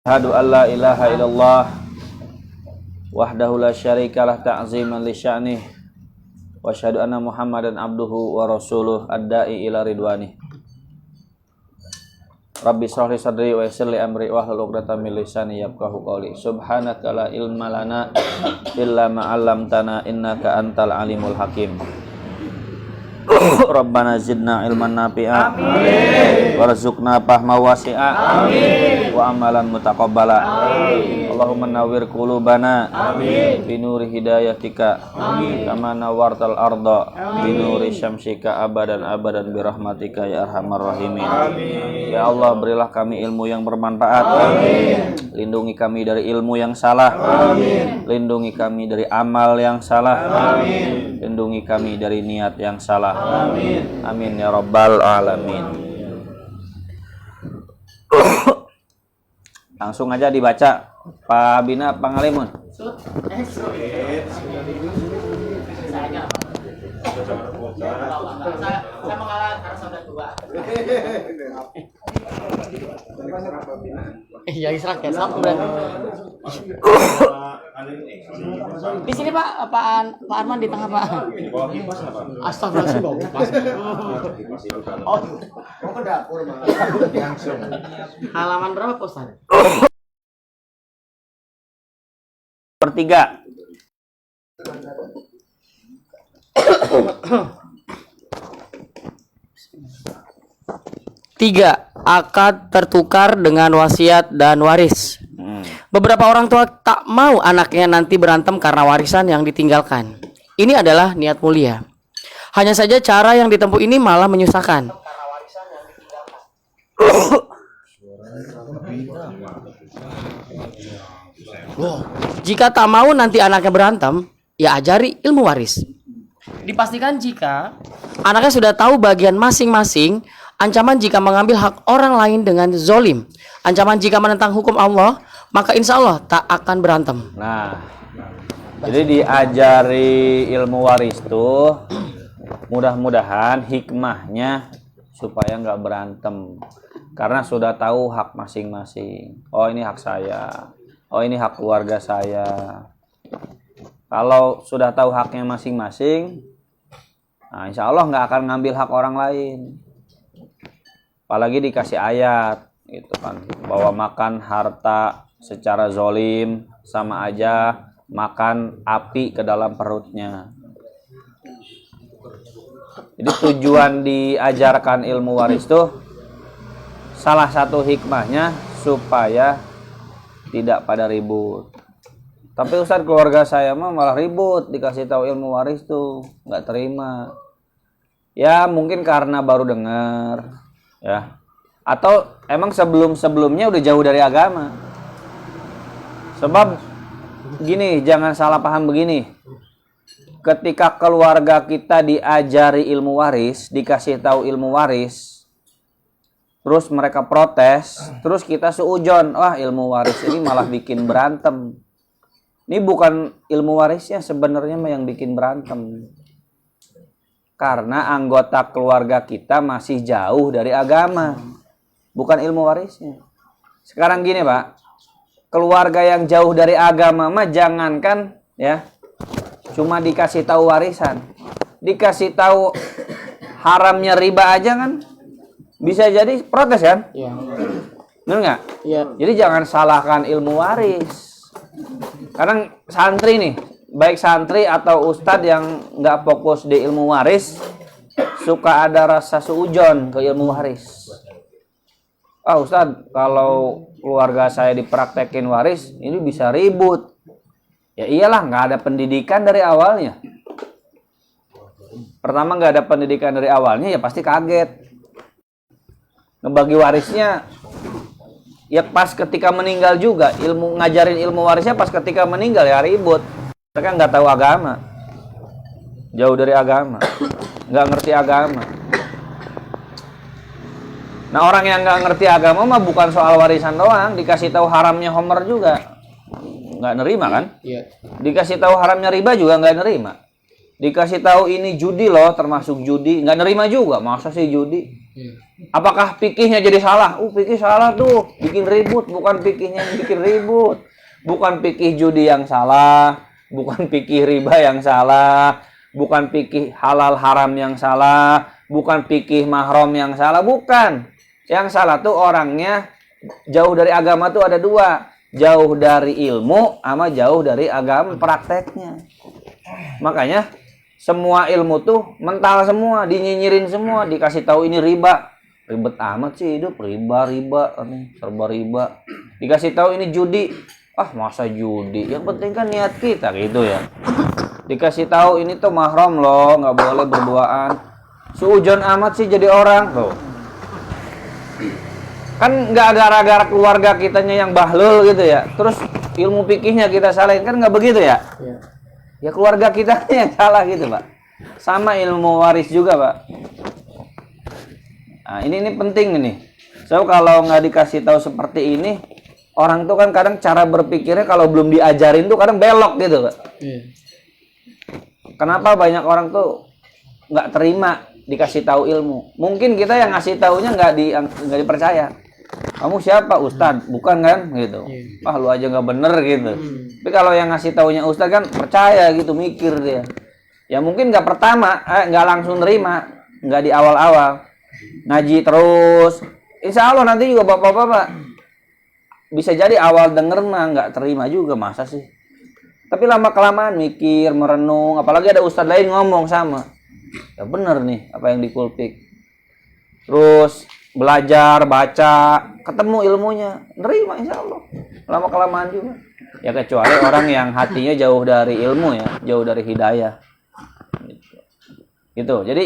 Asyhadu an la ilaha illallah wahdahu la syarikalah ta'ziman li sya'nih wa asyhadu anna Muhammadan abduhu wa rasuluh ad-da'i ila ridwanih. Rabbi shrah li sadri wa yassir li amri wahlul 'uqdatam min lisani yafqahu qawli. Subhanaka la ilma lana illa ma 'allamtana innaka antal alimul hakim. Rabbana zidna ilman nafi'a, warzuqna fahma wasi'a, wa amalan mutaqabbala. Allahumma nawwir qulubana binuri hidayatika, kama nawwartal arda binuri syamsika abadan birahmatika ya arhamar rahimin. Ya Allah, berilah kami ilmu yang bermanfaat. Lindungi kami dari ilmu yang salah. Lindungi kami dari amal yang salah. Lindungi kami dari niat yang salah. Amin ya rabbal alamin. Langsung aja dibaca Pak Bina Pangalimun. Saya mengalah karena sudah tua. Iya, Israk ya, satu berarti. Di sini Pak Arman di tengah Pak. Astagfirullahaladzim, bau kipas. Oh, mau ke dapur Mas. Langsung. Halaman berapa Pak Ustaz? Pertiga. Tiga, akad tertukar dengan wasiat dan waris. Beberapa orang tua tak mau anaknya nanti berantem karena warisan yang ditinggalkan. Ini adalah niat mulia. Hanya saja cara yang ditempuh ini malah menyusahkan. Jika tak mau nanti anaknya berantem, ya ajari ilmu waris. Dipastikan jika anaknya sudah tahu bagian masing-masing, ancaman jika mengambil hak orang lain dengan zolim, ancaman jika menentang hukum Allah, maka insya Allah tak akan berantem. Nah, jadi diajari ilmu waris tuh mudah-mudahan hikmahnya supaya nggak berantem, karena sudah tahu hak masing-masing. Oh, ini hak saya. Oh, ini hak keluarga saya. Kalau sudah tahu haknya masing-masing, nah insya Allah nggak akan ngambil hak orang lain. Apalagi dikasih ayat gitu kan, bahwa makan harta secara zolim sama aja makan api ke dalam perutnya. Jadi tujuan diajarkan ilmu waris tuh salah satu hikmahnya supaya tidak pada ribut. Tapi Ustadz, keluarga saya mah malah ribut dikasih tahu ilmu waris tuh, nggak terima. Ya mungkin karena baru dengar, ya. Atau emang sebelumnya udah jauh dari agama. Sebab gini, jangan salah paham begini. Ketika keluarga kita diajari ilmu waris, dikasih tahu ilmu waris, terus mereka protes, terus kita seujon, wah ilmu waris ini malah bikin berantem. Ini bukan ilmu warisnya sebenarnya yang bikin berantem. Karena anggota keluarga kita masih jauh dari agama. Bukan ilmu warisnya. Sekarang gini Pak, keluarga yang jauh dari agama mah jangankan ya, cuma dikasih tahu warisan. Dikasih tahu haramnya riba aja kan bisa jadi protes kan? Iya. Benar nggak? Iya. Jadi jangan salahkan ilmu waris. Kadang santri nih, baik santri atau ustadz yang nggak fokus di ilmu waris, suka ada rasa seujon ke ilmu waris. Ah Ustadz, kalau keluarga saya dipraktekin waris, ini bisa ribut. Ya iyalah, nggak ada pendidikan dari awalnya. Pertama nggak ada pendidikan dari awalnya, ya pasti kaget. Ngebagi warisnya ya pas ketika meninggal juga, ngajarin ilmu warisnya pas ketika meninggal ya ribut. Mereka nggak tahu agama, jauh dari agama, nggak ngerti agama. Nah orang yang nggak ngerti agama mah bukan soal warisan doang, dikasih tahu haramnya homer juga nggak nerima kan? Iya. Dikasih tahu haramnya riba juga nggak nerima. Dikasih tahu ini judi loh, termasuk judi, nggak nerima juga. Masa sih judi? Apakah fikihnya jadi salah? Fikih salah tuh, bikin ribut. Bukan fikihnya yang bikin ribut. Bukan fikih judi yang salah, bukan fikih riba yang salah, bukan fikih halal haram yang salah, bukan fikih mahram yang salah, bukan. Yang salah tuh orangnya jauh dari agama tuh ada dua. Jauh dari ilmu sama jauh dari agama prakteknya. Makanya semua ilmu tuh mental semua, dinyinyirin semua, dikasih tahu ini riba. Ribet amat sih hidup, riba, serba riba. Dikasih tahu ini judi. Masa judi? Yang penting kan niat kita gitu ya. Dikasih tahu ini tuh mahram loh, nggak boleh berduaan. Suujon amat sih jadi orang tuh. Kan nggak gara-gara keluarga kitanya yang bahlul gitu ya. Terus ilmu fikihnya kita salahin, kan nggak begitu ya? Ya keluarga kita yang salah gitu, Pak. Sama ilmu waris juga, Pak. Nah, ini penting ini. So kalau nggak dikasih tahu seperti ini, orang tuh kan kadang cara berpikirnya kalau belum diajarin tuh kadang belok gitu, Pak. Kenapa banyak orang tuh nggak terima dikasih tahu ilmu? Mungkin kita yang ngasih taunya nggak dipercaya. Kamu siapa? Ustadz? Bukan kan? Gitu. Lu aja nggak bener gitu. Tapi kalau yang ngasih taunya Ustadz kan percaya gitu, mikir dia. Ya mungkin nggak pertama, nggak langsung nerima, nggak di awal-awal. Ngaji terus. Insya Allah nanti juga bapak-bapak bisa jadi awal denger mah nggak terima juga, masa sih? Tapi lama kelamaan mikir, merenung, apalagi ada ustadz lain ngomong sama. Ya bener nih apa yang dikulpik. Terus belajar, baca, ketemu ilmunya, nerima insya Allah. Lama kelamaan juga. Ya kecuali orang yang hatinya jauh dari ilmu ya, jauh dari hidayah. Gitu. Jadi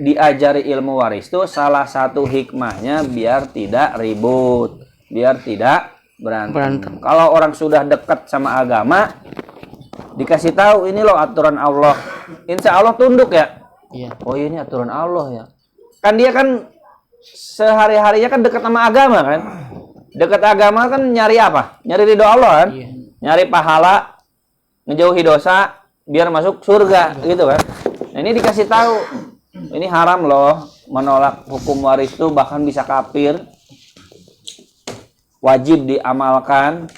diajari ilmu waris itu salah satu hikmahnya biar tidak ribut, biar tidak berantem. Kalau orang sudah dekat sama agama, dikasih tahu ini loh aturan Allah, insya Allah tunduk ya. Oh ini aturan Allah ya. Kan dia kan sehari-harinya kan dekat sama agama kan. Dekat agama kan nyari apa? Nyari ridho Allah kan. Nyari pahala, ngejauhi dosa, biar masuk surga gitu kan. Nah, ini dikasih tahu, ini haram loh, menolak hukum waris itu bahkan bisa kafir. Wajib diamalkan.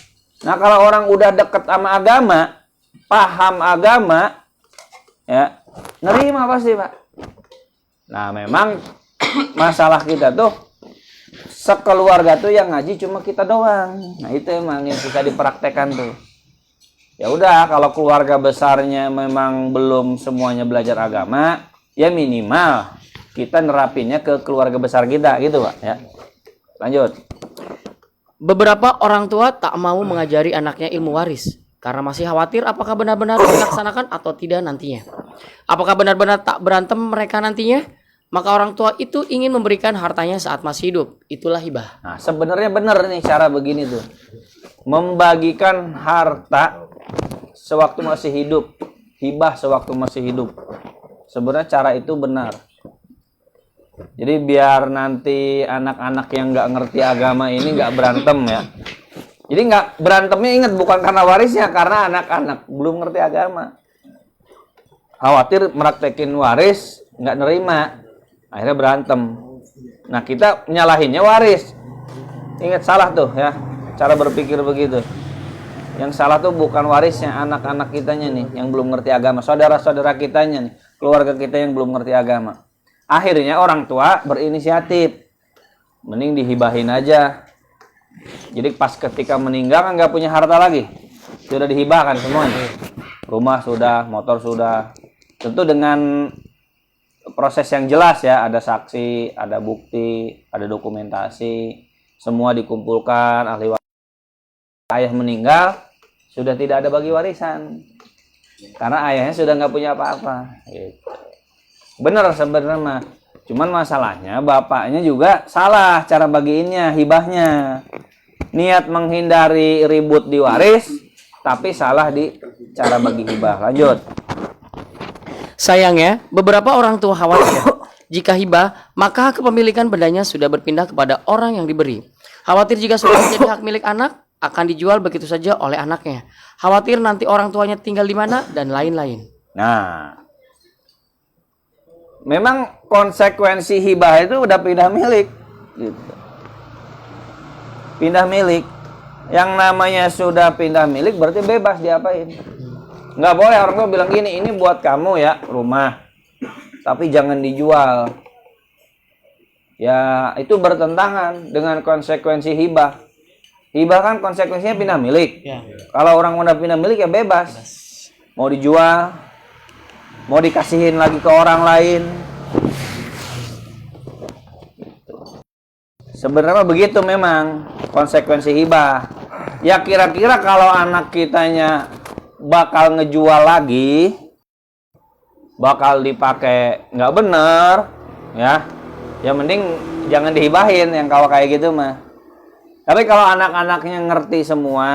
Nah kalau orang udah deket sama agama, paham agama, ya nerima pasti Pak. Nah memang masalah kita tuh sekeluarga tuh yang ngaji cuma kita doang. Nah itu emang yang bisa dipraktekkan tuh. Ya udah kalau keluarga besarnya memang belum semuanya belajar agama, ya minimal kita nerapinnya ke keluarga besar kita gitu Pak ya. Lanjut. Beberapa orang tua tak mau mengajari anaknya ilmu waris karena masih khawatir apakah benar-benar dilaksanakan atau tidak nantinya. Apakah benar-benar tak berantem mereka nantinya? Maka orang tua itu ingin memberikan hartanya saat masih hidup. Itulah hibah. Nah, sebenarnya benar nih cara begini tuh. Membagikan harta sewaktu masih hidup, hibah sewaktu masih hidup. Sebenarnya cara itu benar. Jadi biar nanti anak-anak yang nggak ngerti agama ini nggak berantem ya. Jadi nggak berantemnya ingat bukan karena warisnya, karena anak-anak belum ngerti agama. Khawatir meraktekin waris nggak nerima, akhirnya berantem. Nah kita nyalahinnya waris. Ingat salah tuh ya, cara berpikir begitu. Yang salah tuh bukan warisnya, anak-anak kitanya nih yang belum ngerti agama, saudara-saudara kitanya nih, keluarga kita yang belum ngerti agama. Akhirnya orang tua berinisiatif, mending dihibahin aja. Jadi pas ketika meninggal kan nggak punya harta lagi, sudah dihibahkan semuanya. Rumah sudah, motor sudah. Tentu dengan proses yang jelas ya, ada saksi, ada bukti, ada dokumentasi, semua dikumpulkan. Ahli waris ayah meninggal sudah tidak ada bagi warisan karena ayahnya sudah nggak punya apa-apa. Gitu. Bener sebenarnya mah, cuman masalahnya bapaknya juga salah cara bagiinnya, hibahnya. Niat menghindari ribut di waris, tapi salah di cara bagi hibah. Lanjut. Sayangnya, beberapa orang tua khawatir jika hibah, maka kepemilikan bendanya sudah berpindah kepada orang yang diberi. Khawatir jika sudah menjadi hak milik anak, akan dijual begitu saja oleh anaknya. Khawatir nanti orang tuanya tinggal di mana, dan lain-lain. Nah, memang konsekuensi hibah itu udah pindah milik gitu. Pindah milik. Yang namanya sudah pindah milik berarti bebas diapain. Nggak boleh orang tua bilang gini, ini buat kamu ya rumah, tapi jangan dijual. Ya itu bertentangan dengan konsekuensi hibah. Hibah kan konsekuensinya pindah milik. Ya. Kalau orang udah pindah milik ya bebas. Mau dijual, mau dikasihin lagi ke orang lain. Sebenarnya begitu memang konsekuensi hibah. Ya kira-kira kalau anak kitanya bakal ngejual lagi, bakal dipakai nggak bener, ya, yang mending jangan dihibahin yang kalau kayak gitu mah. Tapi kalau anak-anaknya ngerti semua,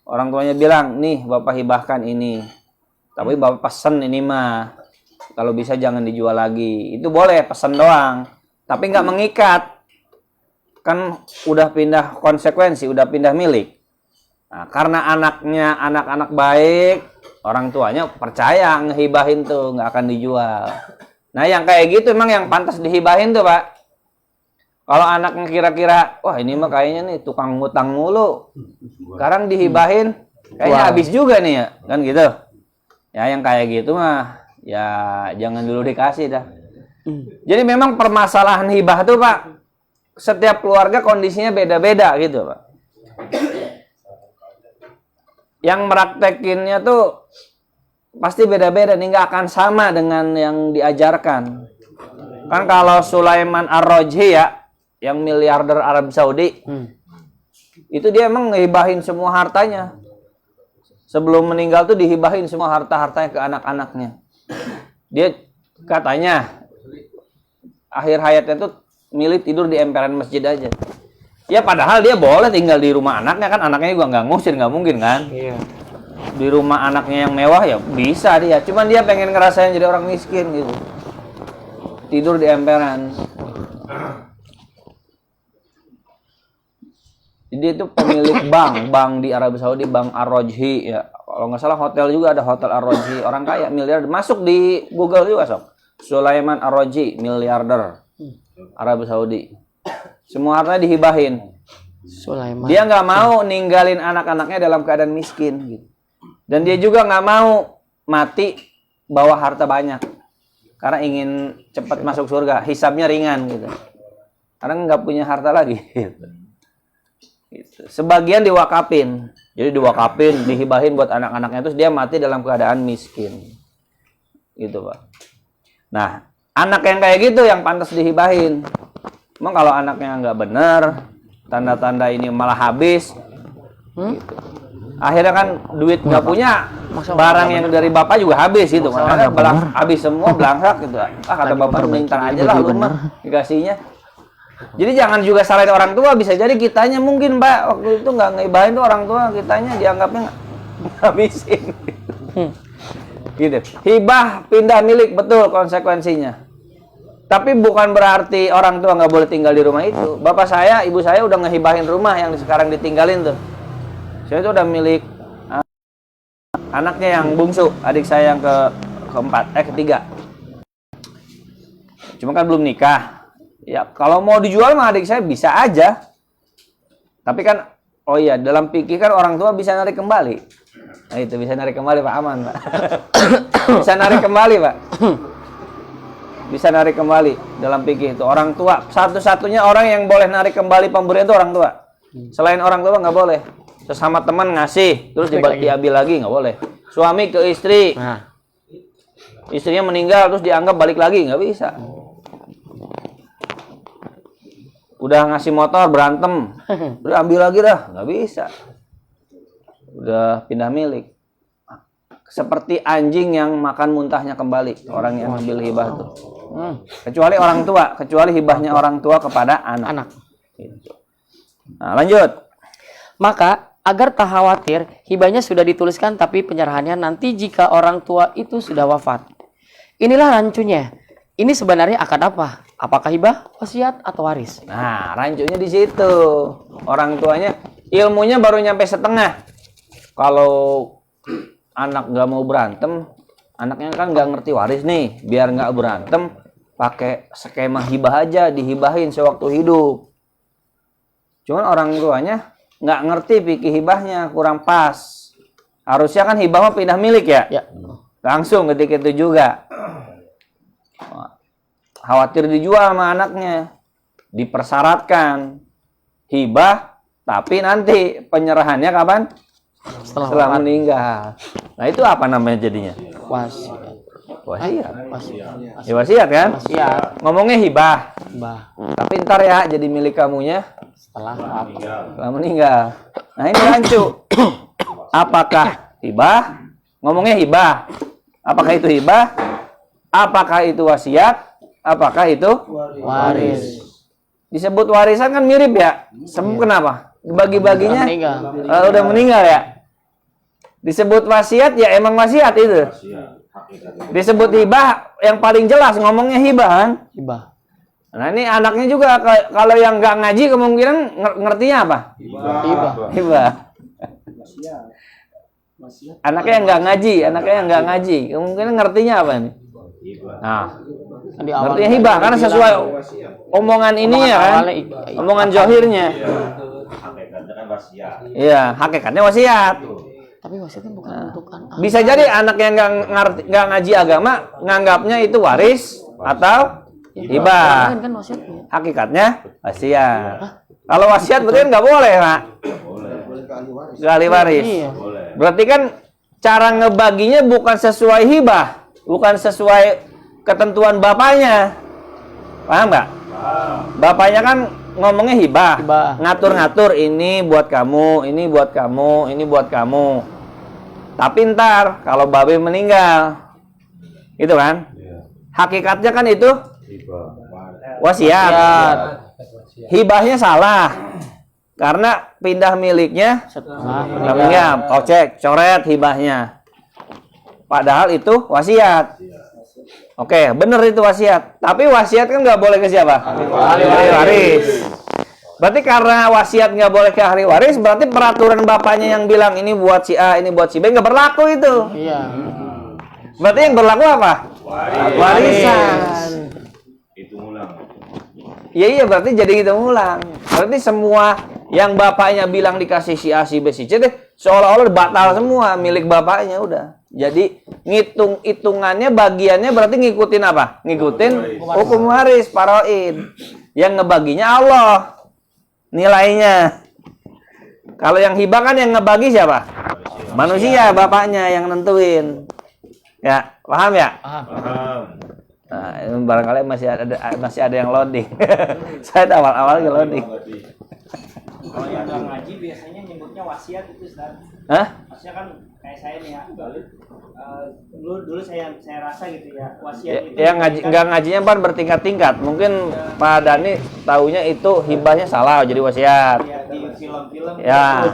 orang tuanya bilang, nih bapak hibahkan ini, tapi bapak pesen ini mah, kalau bisa jangan dijual lagi. Itu boleh pesen doang, tapi nggak mengikat, kan udah pindah konsekuensi, udah pindah milik. Nah, karena anaknya anak-anak baik, orang tuanya percaya ngehibahin tuh, nggak akan dijual. Nah, yang kayak gitu emang yang pantas dihibahin tuh, Pak. Kalau anaknya kira-kira, wah ini mah kayaknya nih tukang ngutang mulu. Sekarang dihibahin, kayaknya habis juga nih ya, kan gitu. Ya yang kayak gitu mah, ya jangan dulu dikasih dah. Jadi memang permasalahan hibah tuh, Pak, setiap keluarga kondisinya beda-beda gitu, Pak. Yang meraktekinnya tuh pasti beda-beda nih, nggak akan sama dengan yang diajarkan. Kan kalau Sulaiman Ar-Rajhi ya, yang miliarder Arab Saudi, itu dia emang ngehibahin semua hartanya. Sebelum meninggal tuh dihibahin semua harta-hartanya ke anak-anaknya. Dia katanya akhir hayatnya tuh milih tidur di emperan masjid aja. Ya padahal dia boleh tinggal di rumah anaknya, kan anaknya juga nggak ngusir, nggak mungkin kan? Iya. Di rumah anaknya yang mewah ya bisa dia, cuman dia pengen ngerasain jadi orang miskin gitu, tidur di emperan. Jadi itu pemilik bank di Arab Saudi, Bank Ar-Rajhi ya, kalau nggak salah hotel juga ada, hotel Ar-Rajhi, orang kaya miliarder, masuk di Google juga sob, Sulaiman Ar-Rajhi miliarder Arab Saudi, semua hartanya dihibahin. Sulaiman. Dia nggak mau ninggalin anak-anaknya dalam keadaan miskin gitu. Dan dia juga nggak mau mati bawa harta banyak, karena ingin cepat masuk surga, hisabnya ringan gitu. Karena nggak punya harta lagi. Gitu. Sebagian diwakapin, jadi diwakapin, dihibahin buat anak-anaknya, terus dia mati dalam keadaan miskin, gitu Pak. Nah, anak yang kayak gitu yang pantas dihibahin. Emang kalau anaknya nggak bener, tanda-tanda ini malah habis, gitu. Akhirnya kan duit nggak punya, barang yang dari bapak juga habis gitu, makanya habis semua belangsak gitu. Kata bapak minta aja lah lu mah dikasihnya. Jadi jangan juga salahin orang tua, bisa jadi kitanya mungkin Mbak waktu itu nggak ngibahin tuh orang tua, kitanya dianggapnya habisin. Gitu. Hibah pindah milik betul konsekuensinya. Tapi bukan berarti orang tua nggak boleh tinggal di rumah itu. Bapak saya, ibu saya udah ngehibahin rumah yang sekarang ditinggalin tuh. Saya itu udah milik anaknya yang bungsu, adik saya yang ketiga. Cuma kan belum nikah. Ya kalau mau dijual mah adik saya bisa aja. Tapi kan, oh iya, dalam fikih kan orang tua bisa narik kembali. Nah itu bisa narik kembali Pak, aman Pak. Bisa narik kembali Pak. Bisa narik kembali dalam fikih itu. Orang tua, satu-satunya orang yang boleh narik kembali pemberian itu orang tua. Selain orang tua nggak boleh. Sesama teman ngasih, terus diambil lagi nggak boleh. Suami ke istri, istrinya meninggal terus dianggap balik lagi, nggak bisa. Udah ngasih motor berantem, udah ambil lagi dah, nggak bisa. Udah pindah milik. Seperti anjing yang makan muntahnya kembali, orang yang ambil hibah tuh. Kecuali orang tua, kecuali hibahnya orang tua kepada anak. Gitu. Nah, lanjut. Maka agar tak khawatir, hibahnya sudah dituliskan tapi penyerahannya nanti jika orang tua itu sudah wafat. Inilah rancunya. Ini sebenarnya akad apa? Apakah hibah, wasiat, atau waris? Nah, rancunya di situ. Orang tuanya ilmunya baru nyampe setengah. Kalau anak nggak mau berantem, Anaknya kan nggak ngerti waris nih, biar nggak berantem, pakai skema hibah aja, dihibahin sewaktu hidup. Cuman orang tuanya nggak ngerti fikih hibahnya, kurang pas. Harusnya kan hibah mah pindah milik ya. Ya. Langsung ketika itu juga. Khawatir dijual sama anaknya. Dipersyaratkan hibah, tapi nanti penyerahannya kapan? Setelah meninggal. Nah itu apa namanya jadinya? Wasiat. Wasiat. Wasiat. Ya wasiat kan? Wasiat. Ngomongnya hibah. Bah. Tapi ntar ya jadi milik kamunya Setelah meninggal. Nah ini rancu. Apakah hibah? Ngomongnya hibah. Apakah itu hibah? Apakah itu wasiat? Apakah itu waris. disebut warisan kan mirip ya? Sebab kenapa? Bagi-baginya Meninggal. udah meninggal ya. Disebut wasiat ya emang wasiat itu. Disebut hibah yang paling jelas ngomongnya hibah kan? Hibah. Nah ini anaknya juga kalau yang nggak ngaji kemungkinan ngertinya apa? Hibah. Hibah. Anaknya yang nggak ngaji, kemungkinan ngertinya apa nih? Nah, Di awal ngertinya hibah karena sesuai omongan ini ya kan, awalnya, omongan johirnya. Iya, hakikatnya wasiat. Tapi wasiatnya bukan untuk anak. Bisa jadi anak yang nggak ngaji agama nganggapnya itu waris atau hibah. Kan wasiatnya. Hakikatnya wasiat. Kalau wasiat berarti kan nggak boleh, Pak. Nggak ahli waris. Iya. Berarti kan cara ngebaginya bukan sesuai hibah, bukan sesuai ketentuan bapaknya. Paham nggak? Bapaknya kan ngomongnya hibah. Hibah. Ngatur-ngatur ini buat kamu, ini buat kamu, ini buat kamu. Tapi ntar kalau babe meninggal, itu kan? Hakikatnya kan itu wasiat. Hibahnya salah. Karena pindah miliknya Setelah namanya kau cek, coret hibahnya. Padahal itu wasiat. Oke, bener itu wasiat. Tapi wasiat kan nggak boleh ke siapa? Ahli waris. Berarti karena wasiat nggak boleh ke ahli waris, berarti peraturan bapaknya yang bilang ini buat si A, ini buat si B nggak berlaku itu. Iya. Berarti yang berlaku apa? Warisan. Iya berarti jadi kita ngulang. Berarti semua yang bapaknya bilang dikasih si A, si B, si C deh seolah-olah batal semua milik bapaknya udah. Jadi hitungannya bagiannya berarti ngikutin apa? Ngikutin hukum waris faraid. Yang ngebaginya Allah. Nilainya. Kalau yang hibah kan yang ngebagi siapa? Manusia, bapaknya yang nentuin. Ya, paham ya? Paham. Nah, ini barangkali masih ada yang loading. Saya awal-awal loading. Kalau yang nggak ngaji biasanya nyebutnya wasiat itu Ustaz. Hah? Maksudnya kan kayak saya nih ya. Dulu saya rasa gitu ya wasiat itu. Yang nggak ngajinya pan bertingkat-tingkat. Mungkin Pak Dani taunya itu hibahnya salah jadi wasiat. Ya, di film-film. Ya.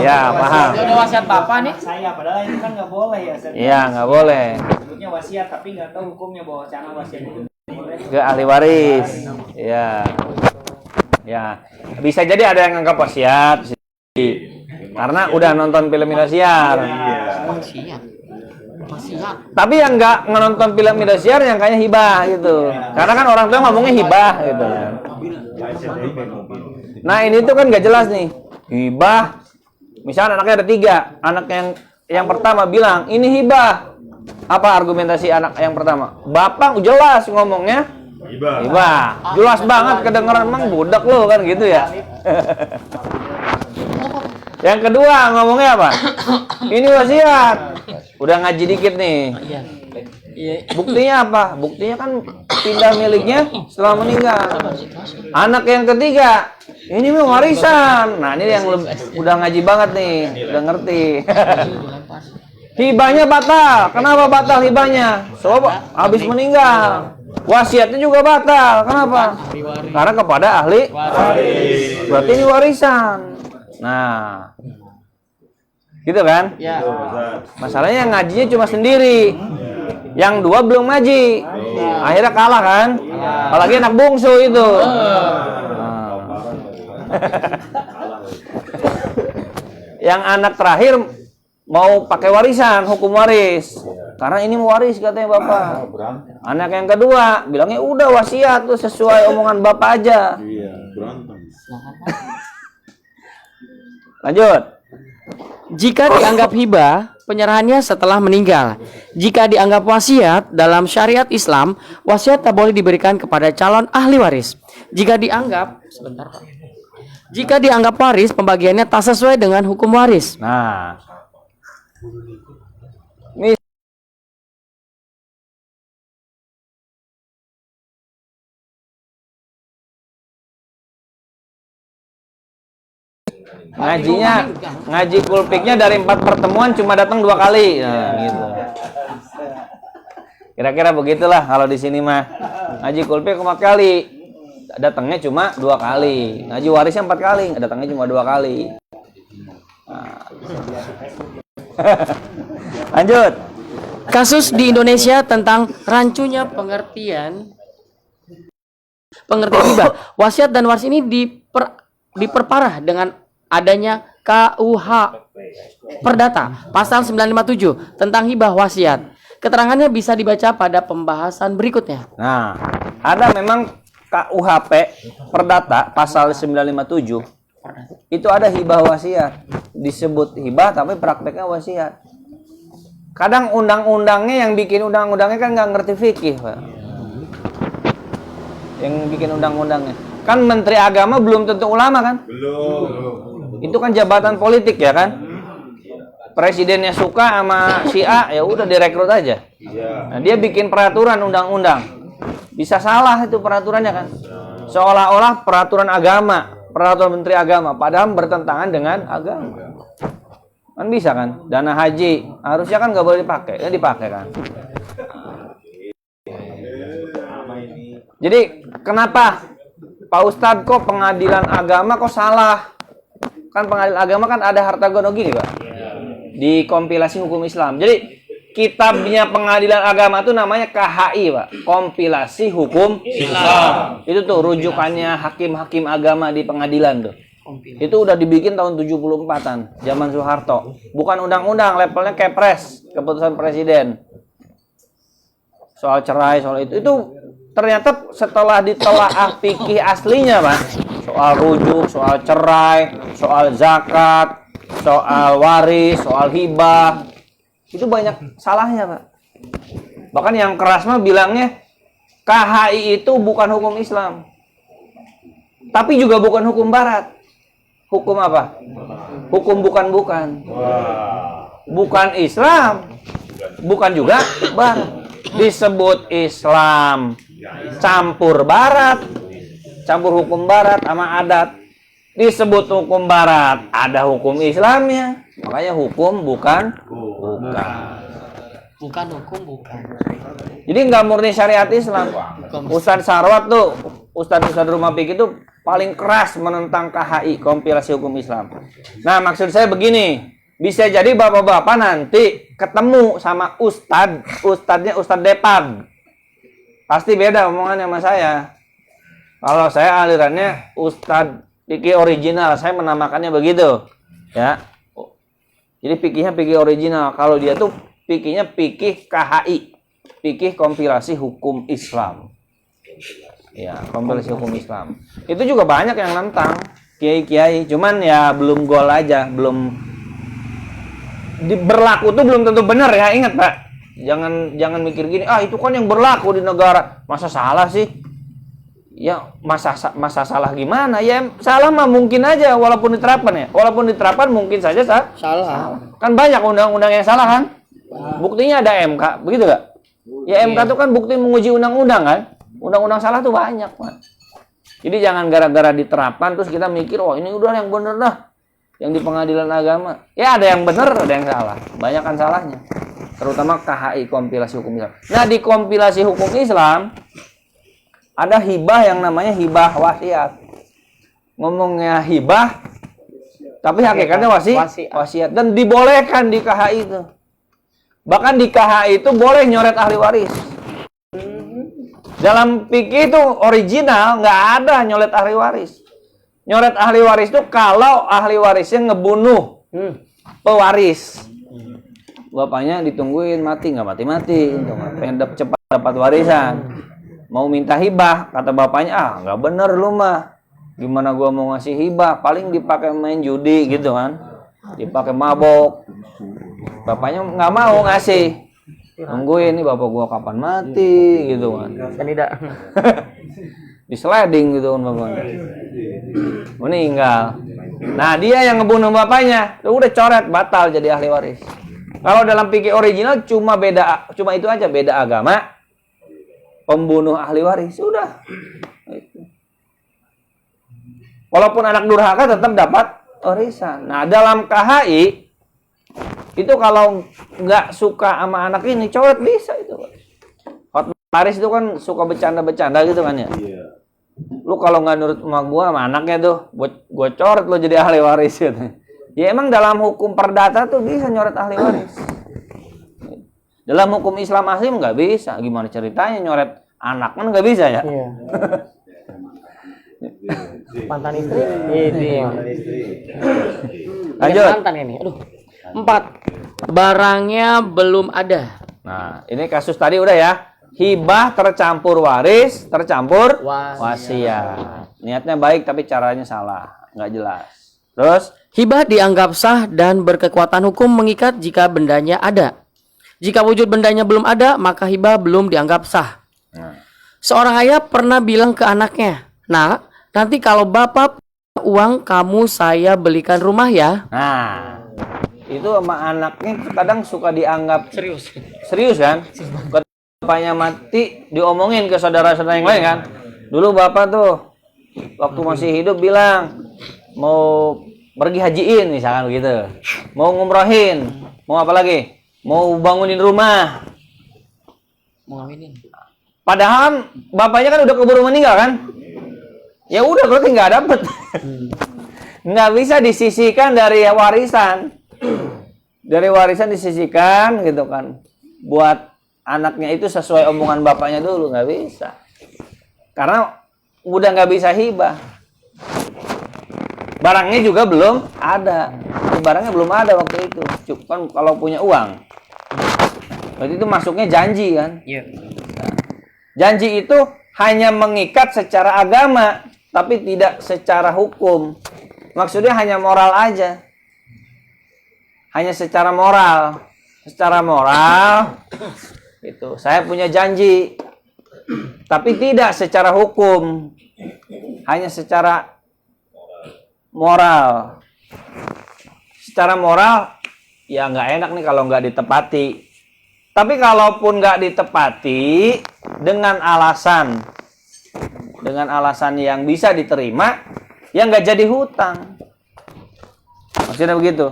Ya, paham. Itu udah wasiat bapak nih. Saya padahal itu kan nggak boleh ya. Ustaz. Iya, nggak boleh. Sebutnya wasiat tapi nggak tahu hukumnya bahwa cara wasiat itu boleh. Ke ahli waris. Ya. Ya. Bisa jadi ada yang nganggap wasiat. Karena udah nonton film Indosiar. Wasiat. Wasiat. Tapi yang nggak nonton film Indosiar yang kayaknya hibah gitu. Karena kan orang tua ngomongnya hibah gitu. Nah ini tuh kan nggak jelas nih. Hibah. Misalnya anaknya ada 3. Anak yang pertama bilang ini hibah. Apa argumentasi anak yang pertama? Bapak jelas ngomongnya hibah. Jelas banget kedengeran emang budak lo kan gitu ya. Yang kedua ngomongnya apa? Ini wasiat. Udah ngaji dikit nih. Iya. Iya. Buktinya apa? Buktinya kan pindah miliknya setelah meninggal. Anak yang ketiga, ini mah warisan. Nah, ini yang udah ngaji banget nih, udah ngerti. Hibahnya batal. Kenapa batal hibahnya? Soalnya habis meninggal. Wasiatnya juga batal. Kenapa? Karena kepada ahli waris. Berarti ini warisan. Nah, gitu kan? Ya. Masalahnya yang ngajinya cuma sendiri. Yang 2 belum ngaji. Akhirnya kalah kan? Apalagi anak bungsu itu. Nah. Yang anak terakhir mau pakai warisan, hukum waris. Karena ini waris katanya bapak. Anak yang kedua bilangnya udah wasiat tuh sesuai omongan bapak aja. Lanjut. Jika dianggap hibah, penyerahannya setelah meninggal. Jika dianggap wasiat dalam syariat Islam, wasiat tak boleh diberikan kepada calon ahli waris. Jika dianggap Jika dianggap waris, pembagiannya tak sesuai dengan hukum waris. Nah, ini ngaji kulpiknya dari 4 pertemuan cuma datang 2 kali. Nah, gitu. Kira-kira begitulah kalau di sini mah. Ngaji kulpik 4 kali. Datangnya cuma 2 kali. Ngaji warisnya 4 kali, datangnya cuma 2 kali. Nah. Lanjut. Kasus di Indonesia tentang rancunya pengertian hibah. Wasiat dan waris ini diperparah dengan adanya KUH Perdata pasal 957 tentang hibah wasiat. Keterangannya bisa dibaca pada pembahasan berikutnya. Nah, ada memang KUHP Perdata pasal 957. Itu ada hibah wasiat. Disebut hibah tapi prakteknya wasiat. Kadang undang-undangnya yang bikin undang-undangnya kan nggak ngerti fikih, Pak. Yang bikin undang-undangnya. Kan Menteri Agama belum tentu ulama kan? Belum. Itu kan jabatan politik ya kan? Presidennya suka sama si A, ya udah direkrut aja. Nah, dia bikin peraturan undang-undang. Bisa salah itu peraturannya kan? Seolah-olah peraturan agama, peraturan Menteri Agama, padahal bertentangan dengan agama. Kan bisa kan? Dana haji harusnya kan nggak boleh dipakai, ya dipakai kan? Jadi kenapa Pak Ustadz kok pengadilan agama kok salah? Kan pengadilan agama kan ada harta gono gini Pak. Di kompilasi hukum Islam. Jadi kitabnya pengadilan agama itu namanya KHI Pak. Kompilasi hukum Islam. Itu tuh rujukannya hakim-hakim agama di pengadilan tuh. Itu udah dibikin tahun 74-an, zaman Soeharto. Bukan undang-undang, levelnya Kepres, keputusan presiden. Soal cerai, soal itu ternyata setelah ditelaah fikih aslinya, Pak. Soal rujuk, soal cerai, soal zakat, soal waris, soal hibah. Itu banyak salahnya, Pak. Bahkan yang keras mah bilangnya KHI itu bukan hukum Islam. Tapi juga bukan hukum barat. Hukum apa? Hukum bukan-bukan. Bukan Islam. Bukan juga barat. Disebut Islam campur barat, campur hukum barat sama adat. Disebut hukum barat, ada hukum Islamnya, makanya hukum bukan. Bukan hukum, bukan. Jadi nggak murni syariat Islam. Ustadz Sarwat tuh, Ustadz rumah fikih itu paling keras menentang KHI, kompilasi hukum Islam. Nah maksud saya begini, bisa jadi bapak-bapak nanti ketemu sama ustadznya Ustadz Depag. Pasti beda omongannya sama saya. Kalau saya alirannya Ustadz fikih original, saya menamakannya begitu. Ya. Jadi fikihnya fikih original. Kalau dia tuh fikihnya fikih KHI, fikih kompilasi hukum Islam. Ya, kompilasi hukum Islam. Itu juga banyak yang nentang, kiai-kiai. Cuman ya belum gol aja, belum berlaku tuh belum tentu benar ya. Ingat, Pak. Jangan mikir gini, itu kan yang berlaku di negara. Masa salah sih? Ya, masa salah gimana? Ya, salah mah mungkin aja walaupun diterapkan ya. Walaupun diterapkan mungkin saja salah. Kan banyak undang-undang yang salah kan? Buktinya ada MK, begitu gak? Ya MK itu kan bukti menguji undang-undang kan? Undang-undang salah tuh banyak, Pak. Jadi jangan gara-gara diterapkan terus kita mikir, ini udah yang bener dah. Yang di pengadilan agama. Ya ada yang bener, ada yang salah. Banyak kan salahnya. Terutama KHI, kompilasi hukum Islam. Nah, di kompilasi hukum Islam ada hibah yang namanya hibah wasiat. Ngomongnya hibah, tapi hakikatnya wasiat. Dan dibolehkan di KHI itu. Bahkan di KHI itu boleh nyoret ahli waris. Dalam fikih itu original, nggak ada nyoret ahli waris. Nyoret ahli waris itu kalau ahli warisnya ngebunuh pewaris. bapaknya ditungguin mati nggak mati-mati, gitu kan. Pengen cepat dapat warisan. Mau minta hibah, kata bapaknya, nggak bener lu mah. Gimana gua mau ngasih hibah? Paling dipakai main judi gitu kan, dipakai mabok. Bapaknya nggak mau ngasih, nungguin nih bapak gua kapan mati gitu kan. Kan tidak. Di sliding gitu kan bapaknya. Meninggal. Nah dia yang ngebunuh bapaknya, udah coret, batal jadi ahli waris. Kalau dalam fikih original cuma itu aja, beda agama. Pembunuh ahli waris sudah. Walaupun anak durhaka tetap dapat warisan. Nah dalam KHI itu kalau nggak suka sama anak ini coret bisa itu. Hot waris itu kan suka bercanda-bercanda gitu kan ya. Lu kalau nggak nurut sama gua sama anaknya tuh, gua coret lo jadi ahli waris gitu. Ya emang dalam hukum perdata tuh bisa nyoret ahli waris. Dalam hukum Islam asli nggak bisa. Gimana ceritanya nyoret anak kan nggak bisa ya? Iya. Mantan istri. Ini. Lanjut. Mantan ini. Aduh. 4. Barangnya belum ada. Nah, ini kasus tadi udah ya. Hibah tercampur waris, tercampur wasiat. Niatnya baik tapi caranya salah, nggak jelas. Terus Hibah dianggap sah dan berkekuatan hukum mengikat jika bendanya ada. Jika wujud bendanya belum ada, maka hibah belum dianggap sah. Seorang ayah pernah bilang ke anaknya, "Nak, nanti kalau bapak punya uang, kamu saya belikan rumah ya." nah, itu sama anaknya kadang suka dianggap Serius kan? Bapaknya mati diomongin ke saudara-saudara yang lain kan. Dulu bapak tuh waktu masih hidup bilang mau pergi hajiin misalkan begitu, mau ngumrohin, mau apa lagi, mau bangunin rumah. Mau ngawinin. Padahal bapaknya kan udah keburu meninggal kan? Ya udah berarti nggak dapet. Nggak bisa disisihkan dari warisan. Dari warisan disisihkan gitu kan. Buat anaknya itu sesuai omongan bapaknya dulu nggak bisa. Karena udah nggak bisa hibah. Barangnya juga belum ada. Barangnya belum ada waktu itu. Cuman kalau punya uang. Berarti itu masuknya janji kan? Iya. Janji itu hanya mengikat secara agama, tapi tidak secara hukum. Maksudnya hanya moral aja. Hanya secara moral. Secara moral, itu saya punya janji. Tapi tidak secara hukum. Hanya secara moral. Secara moral, ya nggak enak nih kalau nggak ditepati. Tapi kalaupun nggak ditepati dengan alasan yang bisa diterima, ya nggak jadi hutang. Maksudnya begitu.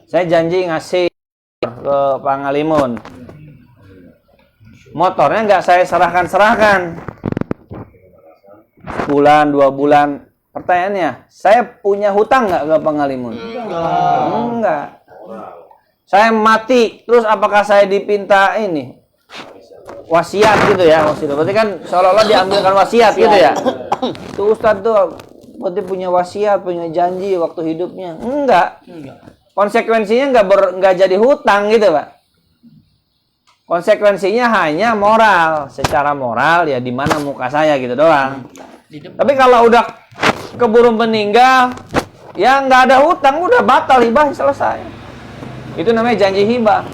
Saya janji ngasih ke Pak Ngalimun. Motornya nggak saya serahkan. Bulan, 2 bulan. Pertanyaannya, saya punya hutang nggak ke Pak Ngalimun? Enggak. Saya mati, terus apakah saya dipinta ini wasiat gitu ya? Wasiat. Berarti kan seolah-olah diambilkan wasiat gitu ya? Tuh Ustadz tuh berarti punya wasiat, punya janji waktu hidupnya. Enggak. Konsekuensinya nggak jadi hutang gitu Pak. Konsekuensinya hanya moral. Secara moral ya di mana muka saya gitu doang. Tapi kalau udah keburu meninggal, ya nggak ada hutang, udah batal hibah selesai. Itu namanya janji hibah.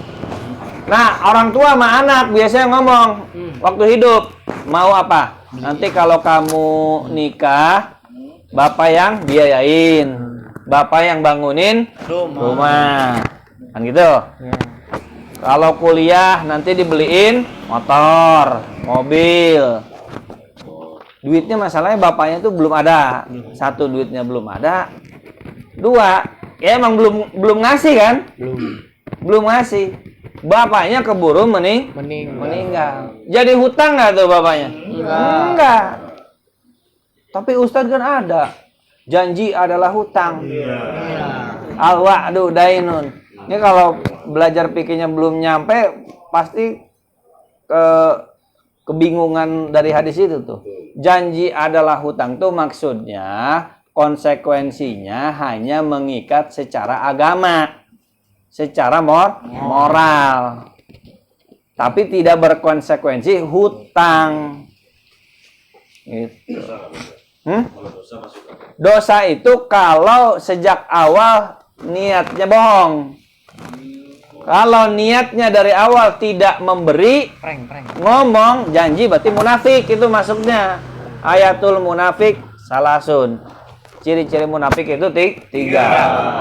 Nah, orang tua sama anak biasanya ngomong waktu hidup, mau apa? Nanti kalau kamu nikah, bapak yang biayain, bapak yang bangunin rumah. Kan gitu. Kalau kuliah nanti dibeliin motor, mobil. Duitnya masalahnya bapaknya tuh belum ada. 1, duitnya belum ada. 2, ya emang belum ngasih kan? Belum ngasih. Bapaknya keburu meninggal. Jadi hutang nggak tuh bapaknya? Enggak. Tapi Ustadz kan ada. Janji adalah hutang. Al-wa'du dainun. Ini kalau belajar pikirnya belum nyampe, pasti kebingungan dari hadis itu tuh. Janji adalah hutang tuh maksudnya konsekuensinya hanya mengikat secara agama. secara moral. Tapi tidak berkonsekuensi hutang. Gitu. Dosa itu kalau sejak awal niatnya bohong. Kalau niatnya dari awal tidak memberi, ngomong, janji, berarti munafik itu masuknya. Ayatul munafik salasun. Ciri-ciri munafik itu tiga.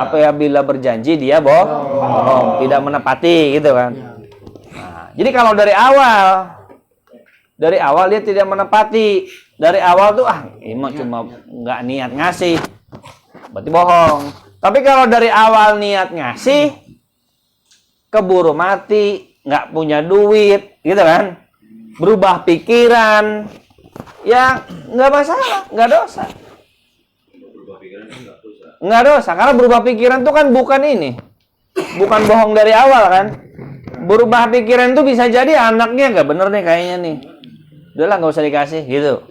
Apabila berjanji dia bohong, tidak menepati gitu kan. Nah, jadi kalau dari awal dia tidak menepati. Dari awal tuh ini cuma nggak niat ngasih, berarti bohong. Tapi kalau dari awal niat ngasih, keburu mati, nggak punya duit, gitu kan? Berubah pikiran, ya nggak masalah, nggak dosa. Nggak dosa, karena berubah pikiran tuh kan bukan bukan bohong dari awal kan? Berubah pikiran tuh bisa jadi anaknya nggak bener nih kayaknya nih. Udahlah nggak usah dikasih gitu.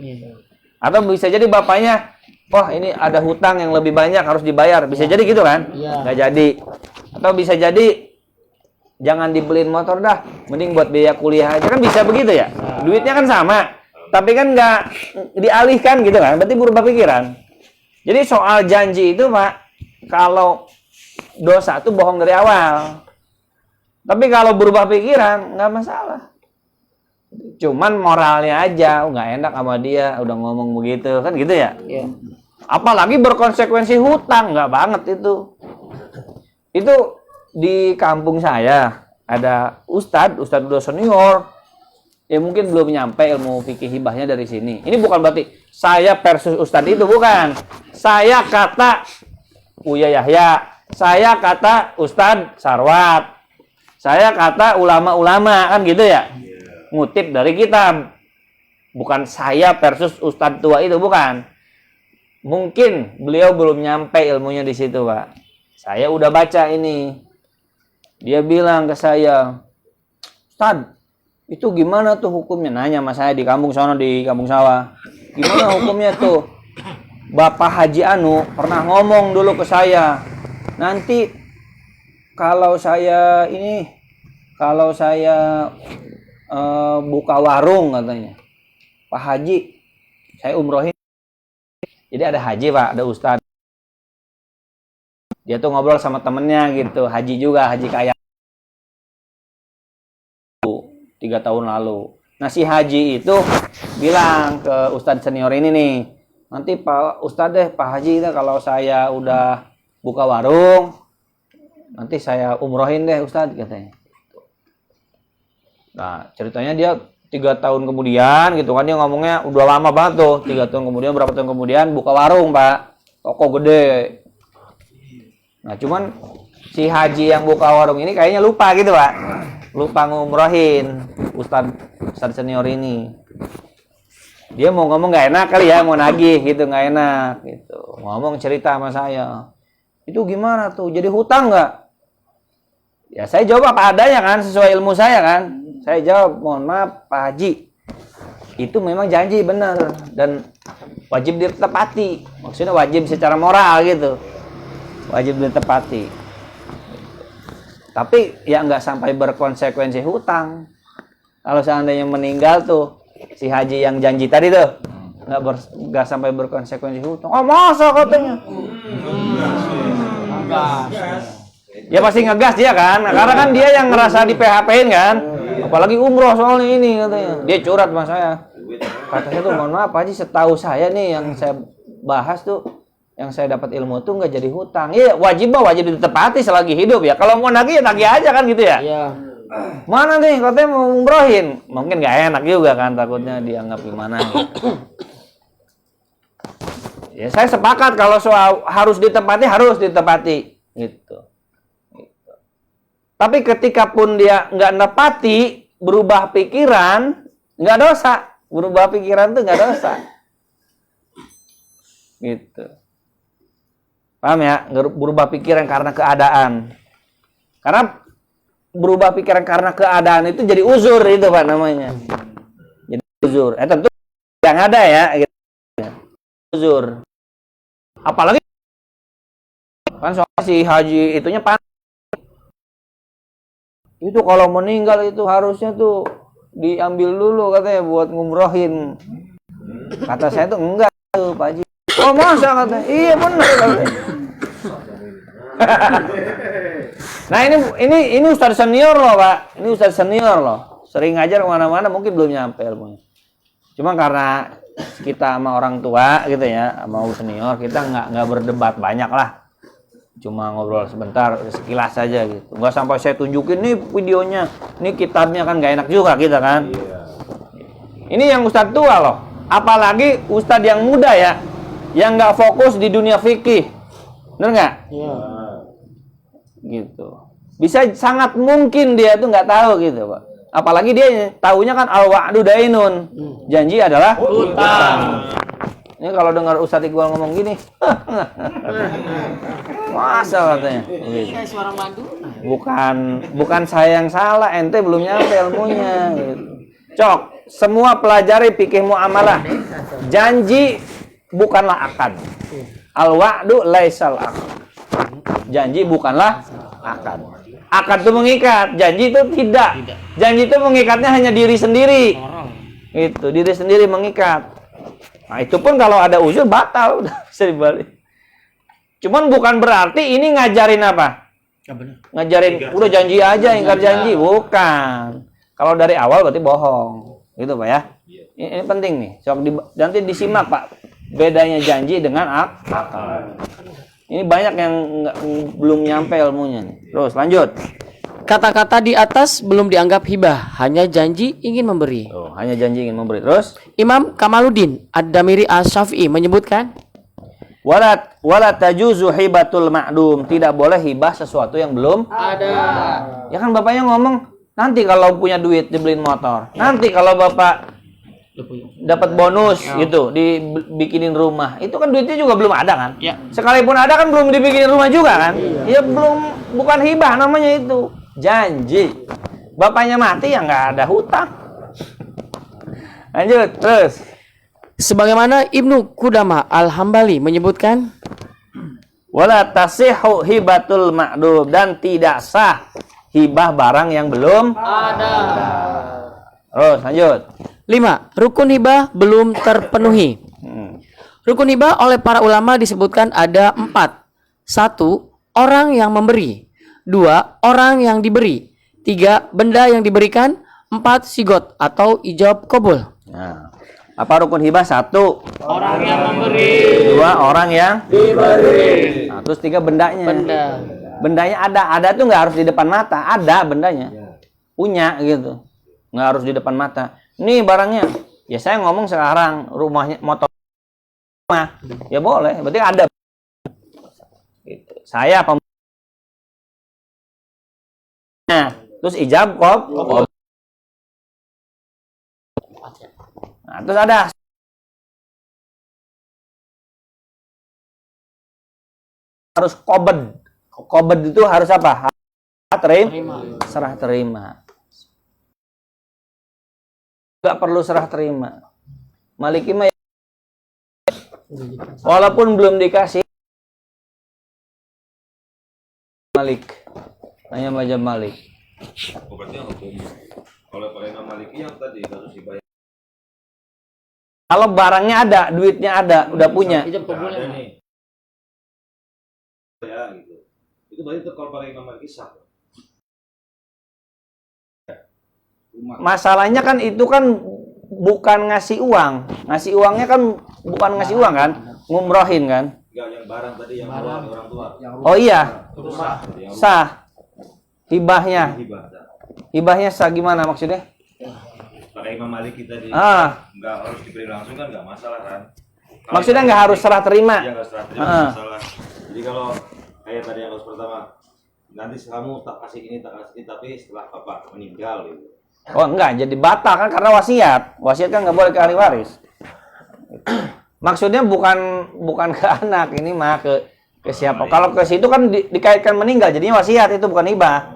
Atau bisa jadi bapaknya, ini ada hutang yang lebih banyak harus dibayar. Bisa jadi gitu kan? Nggak jadi. Atau bisa jadi jangan dibeliin motor dah, mending buat biaya kuliah aja, kan bisa begitu ya. Duitnya kan sama, tapi kan nggak dialihkan gitu kan, berarti berubah pikiran. Jadi soal janji itu Pak, kalau dosa itu bohong dari awal. Tapi kalau berubah pikiran nggak masalah. Cuman moralnya aja nggak enak sama dia, udah ngomong begitu kan gitu ya. Apalagi berkonsekuensi hutang, nggak banget itu. Itu di kampung saya ada ustadz udah senior, ya mungkin belum nyampe ilmu fikih hibahnya dari sini. Ini bukan berarti saya versus ustadz itu, bukan. Saya kata Uya Yahya, saya kata Ustadz Sarwat, saya kata ulama-ulama, kan gitu ya. Ngutip dari kitab, bukan saya versus ustadz tua itu, bukan. Mungkin beliau belum nyampe ilmunya di situ Pak. Saya udah baca ini. Dia bilang ke saya, Ustadz, itu gimana tuh hukumnya? Nanya sama saya di kampung sana, di kampung sawah. Gimana hukumnya tuh? Bapak Haji Anu pernah ngomong dulu ke saya, nanti kalau saya buka warung katanya, Pak Haji, saya umrohin. Jadi ada haji Pak, ada ustadz. Dia tuh ngobrol sama temennya gitu, haji juga, haji kaya. 3 tahun lalu. Nah si haji itu bilang ke ustadz senior ini nih, nanti Pak Ustadz Pak Haji, kalau saya udah buka warung, nanti saya umrohin deh Ustadz katanya. Nah ceritanya dia 3 tahun kemudian gitu kan, dia ngomongnya udah lama banget tuh, 3 tahun kemudian, berapa tahun kemudian buka warung Pak, toko gede. Nah cuman si haji yang buka warung ini kayaknya lupa gitu Pak, lupa ngumrohin Ustadz senior ini. Dia mau ngomong nggak enak kali ya, mau nagih gitu, nggak enak gitu. Ngomong cerita sama saya, itu gimana tuh, jadi hutang nggak? Ya saya jawab apa adanya kan, sesuai ilmu saya kan. Saya jawab, mohon maaf Pak Haji, itu memang janji benar dan wajib ditepati. Maksudnya wajib secara moral gitu, wajib ditepati. Tapi ya nggak sampai berkonsekuensi hutang. Kalau seandainya meninggal tuh si haji yang janji tadi tuh nggak sampai berkonsekuensi hutang. Oh masa katanya? Ya pasti ngegas dia kan, karena kan dia yang ngerasa di PHP-in kan. Apalagi umroh soalnya ini katanya. Dia curhat sama saya. Katanya tuh mohon maaf Haji, setahu saya nih yang saya bahas tuh, yang saya dapat ilmu tuh nggak jadi hutang. Iya wajib ditepati selagi hidup ya. Kalau mau nagih ya nagih aja kan gitu ya. Iya. Mana nih katanya mau umrohin, mungkin nggak enak juga kan, takutnya dianggap gimana gitu. Ya saya sepakat kalau soal harus ditepati gitu. Tapi ketika pun dia nggak nepati, berubah pikiran, nggak dosa. Berubah pikiran tuh nggak dosa. Gitu. Paham ya? Berubah pikiran karena keadaan. Karena berubah pikiran karena keadaan itu jadi uzur itu Pak namanya. Jadi uzur. Tentu yang ada ya. Gitu. Uzur. Apalagi kan soal si haji itunya Itu kalau meninggal itu harusnya tuh diambil dulu katanya buat ngumrohin. Kata saya tuh enggak tuh Pak Haji. Oh masa katanya? Iya benar katanya. Nah ini ustadz senior loh Pak. Ini ustadz senior loh. Sering ngajar kemana-mana mungkin belum nyampe ilmunya. Cuma karena kita sama orang tua gitu ya, sama senior kita nggak berdebat banyak lah. Cuma ngobrol sebentar, sekilas saja gitu. Nggak sampai saya tunjukin nih videonya, nih kitabnya kan nggak enak juga kita kan. Ini yang ustadz tua loh. Apalagi ustadz yang muda ya, yang nggak fokus di dunia fikih. Bener nggak? Iya. Gitu. Bisa sangat mungkin dia tuh nggak tahu gitu Pak. Apalagi dia taunya kan al-wa'du dainun. Janji adalah utang. Ini kalau dengar Ustadz Iqbal ngomong gini, masa katanya. Kayak suara madu. Bukan saya yang salah, ente belum nyampe ilmunya. Gitu. Cok, semua pelajari fikih muamalah. Janji bukanlah akad. Al-wa'du laisal akad. Janji bukanlah akad. Akad itu mengikat, janji itu tidak. Janji itu mengikatnya hanya diri sendiri. Itu diri sendiri mengikat. Nah itu pun kalau ada uzur batal udah bisa dibalik. Cuman bukan berarti ini ngajarin apa? Ngajarin udah janji aja, ingkar janji, bukan. Kalau dari awal berarti bohong, gitu Pak ya. Ini penting nih. Nanti disimak Pak. Bedanya janji dengan akad. Ini banyak yang belum nyampe ilmunya nih. Terus lanjut. Kata-kata di atas belum dianggap hibah, hanya janji ingin memberi. Oh, hanya janji ingin memberi. Terus Imam Kamaluddin Ad-Damiri Asy-Syafi'i menyebutkan, wala tajuzu hibatul ma'dum, tidak boleh hibah sesuatu yang belum ada. Ya kan bapaknya ngomong, nanti kalau punya duit dibeliin motor. Nanti kalau bapak dapat bonus gitu, dibikinin rumah. Itu kan duitnya juga belum ada kan? Ya. Sekalipun ada kan belum dibikinin rumah juga kan? Ya belum, bukan hibah namanya itu. Janji. Bapaknya mati ya nggak ada hutang. Lanjut, terus. Sebagaimana Ibnu Qudamah Al-Hambali menyebutkan, Wala tasihhu hibatul ma'dum, dan tidak sah hibah barang yang belum ada. Terus lanjut. 5. Rukun hibah belum terpenuhi. Rukun hibah oleh para ulama disebutkan ada 4. 1. Orang yang memberi. 2. Orang yang diberi. 3. Benda yang diberikan. 4. Sigot atau ijab qabul. Nah, apa rukun hibah? 1. Orang yang memberi. 2. Orang yang diberi. Nah, terus 3. Bendanya. Bendanya ada tuh nggak harus di depan mata. Ada bendanya. Punya gitu. Nggak harus di depan mata. Nih barangnya. Ya saya ngomong sekarang rumahnya motor rumah. Ya boleh. Berarti ada. Gitu. Saya nah, terus ijab qabul. Nah, terus ada harus qobed. Qobed itu harus apa? Serah terima. Gak perlu serah terima. Maliki mah walaupun belum dikasih Malik. Hanya baca Malik. Berarti hukum oleh para Imam Maliki yang tadi harus dibayar. Kalau barangnya ada, duitnya ada, udah punya. Ada nih. Ya gitu. Itu berarti kalau para Imam Maliki sah. Masalahnya kan itu kan bukan ngasih uang. Ngasih uangnya kan bukan ngasih uang kan? Ngumrohin kan? Enggak, yang barang tadi yang orang tua. Oh iya. Itu sah. Sah. Hibahnya. Hibah. Hibahnya sah gimana maksudnya? Para Imam Maliki tadi enggak harus diberi langsung kan enggak masalah kan? Maksudnya nggak harus serah terima. Iya, enggak serah terima enggak masalah. Jadi kalau kayak tadi yang pertama, nanti kamu tak kasih ini tapi setelah bapak meninggal gitu. Oh enggak, jadi batal kan karena wasiat. Wasiat kan nggak boleh ke ahli waris. Maksudnya bukan ke anak, ini mah ke siapa. Kalau ke situ kan dikaitkan meninggal, jadinya wasiat, itu bukan hibah.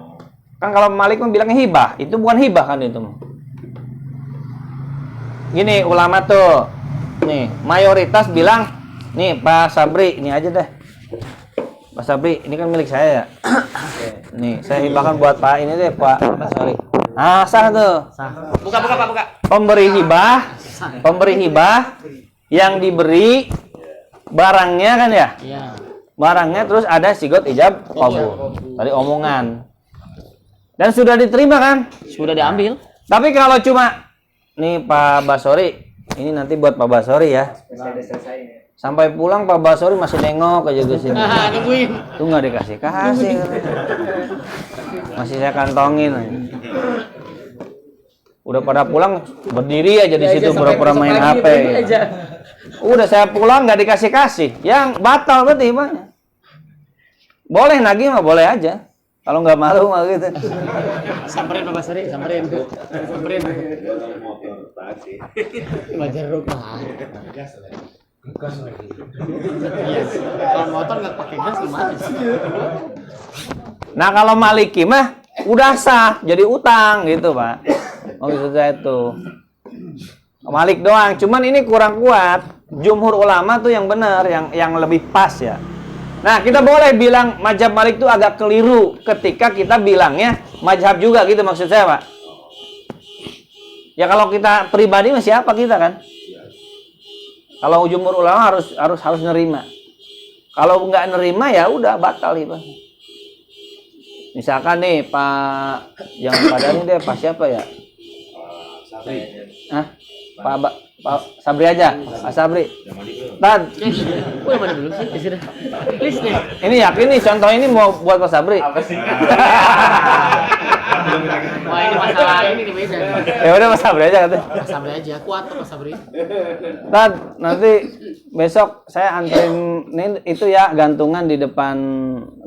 Kan kalau Malik bilangnya hibah, itu bukan hibah kan itu. Gini ulama tuh, nih mayoritas bilang, nih Pak Sabri, ini aja deh. Pak Sabri, ini kan milik saya ya. Nih, saya hibahkan buat Pak ini deh, Pak. Sorry. Ah, sah tuh. Buka Pak, buka. Pemberi hibah yang diberi barangnya kan ya? Iya. Barangnya terus ada sigot ijab qabul. Tadi omongan. Dan sudah diterima kan? Sudah diambil. Tapi kalau cuma nih Pak Basori, ini nanti buat Pak Basori ya. Selesai ya. Sampai pulang Pak Basori masih nengok aja ke sini. Nungguin. Tuh nggak dikasih. Masih saya kantongin. Udah pada pulang berdiri aja di situ pura-pura main HP. Udah saya pulang nggak dikasih. Yang batal berarti Pak. Boleh nagih mah boleh aja. Kalau nggak malu mah gitu. Samperin Pak Basri, samperin. Motor taksi. Wajar rumah. Iya. Kalau motor nggak pakai gas gimana sih? Nah kalau Maliki mah udah sah jadi utang gitu Pak. Maksud saya itu Malik doang. Cuman ini kurang kuat. Jumhur ulama tuh yang benar, yang lebih pas ya. Nah kita boleh bilang mazhab Malik itu agak keliru ketika kita bilangnya mazhab juga gitu maksud saya Pak. Ya kalau kita pribadi mah siapa kita kan? Kalau jumhur ulama harus nerima. Kalau nggak nerima ya udah batal itu. Misalkan nih Pak, jangan pada ini deh Pak siapa ya? Sabri. Hah? Pak Sabri aja, Pak Sabri. Tad, Udah mana belum sih? Sudah. Please deh. ini yakin nih contoh ini mau buat Pak Sabri. Wah ini masalah ini nih beda. Ya udah Pak Sabri aja katanya. Pak Sabri aja, kuat tuh Pak Sabri. Tad, nanti besok saya anterin ini itu ya gantungan di depan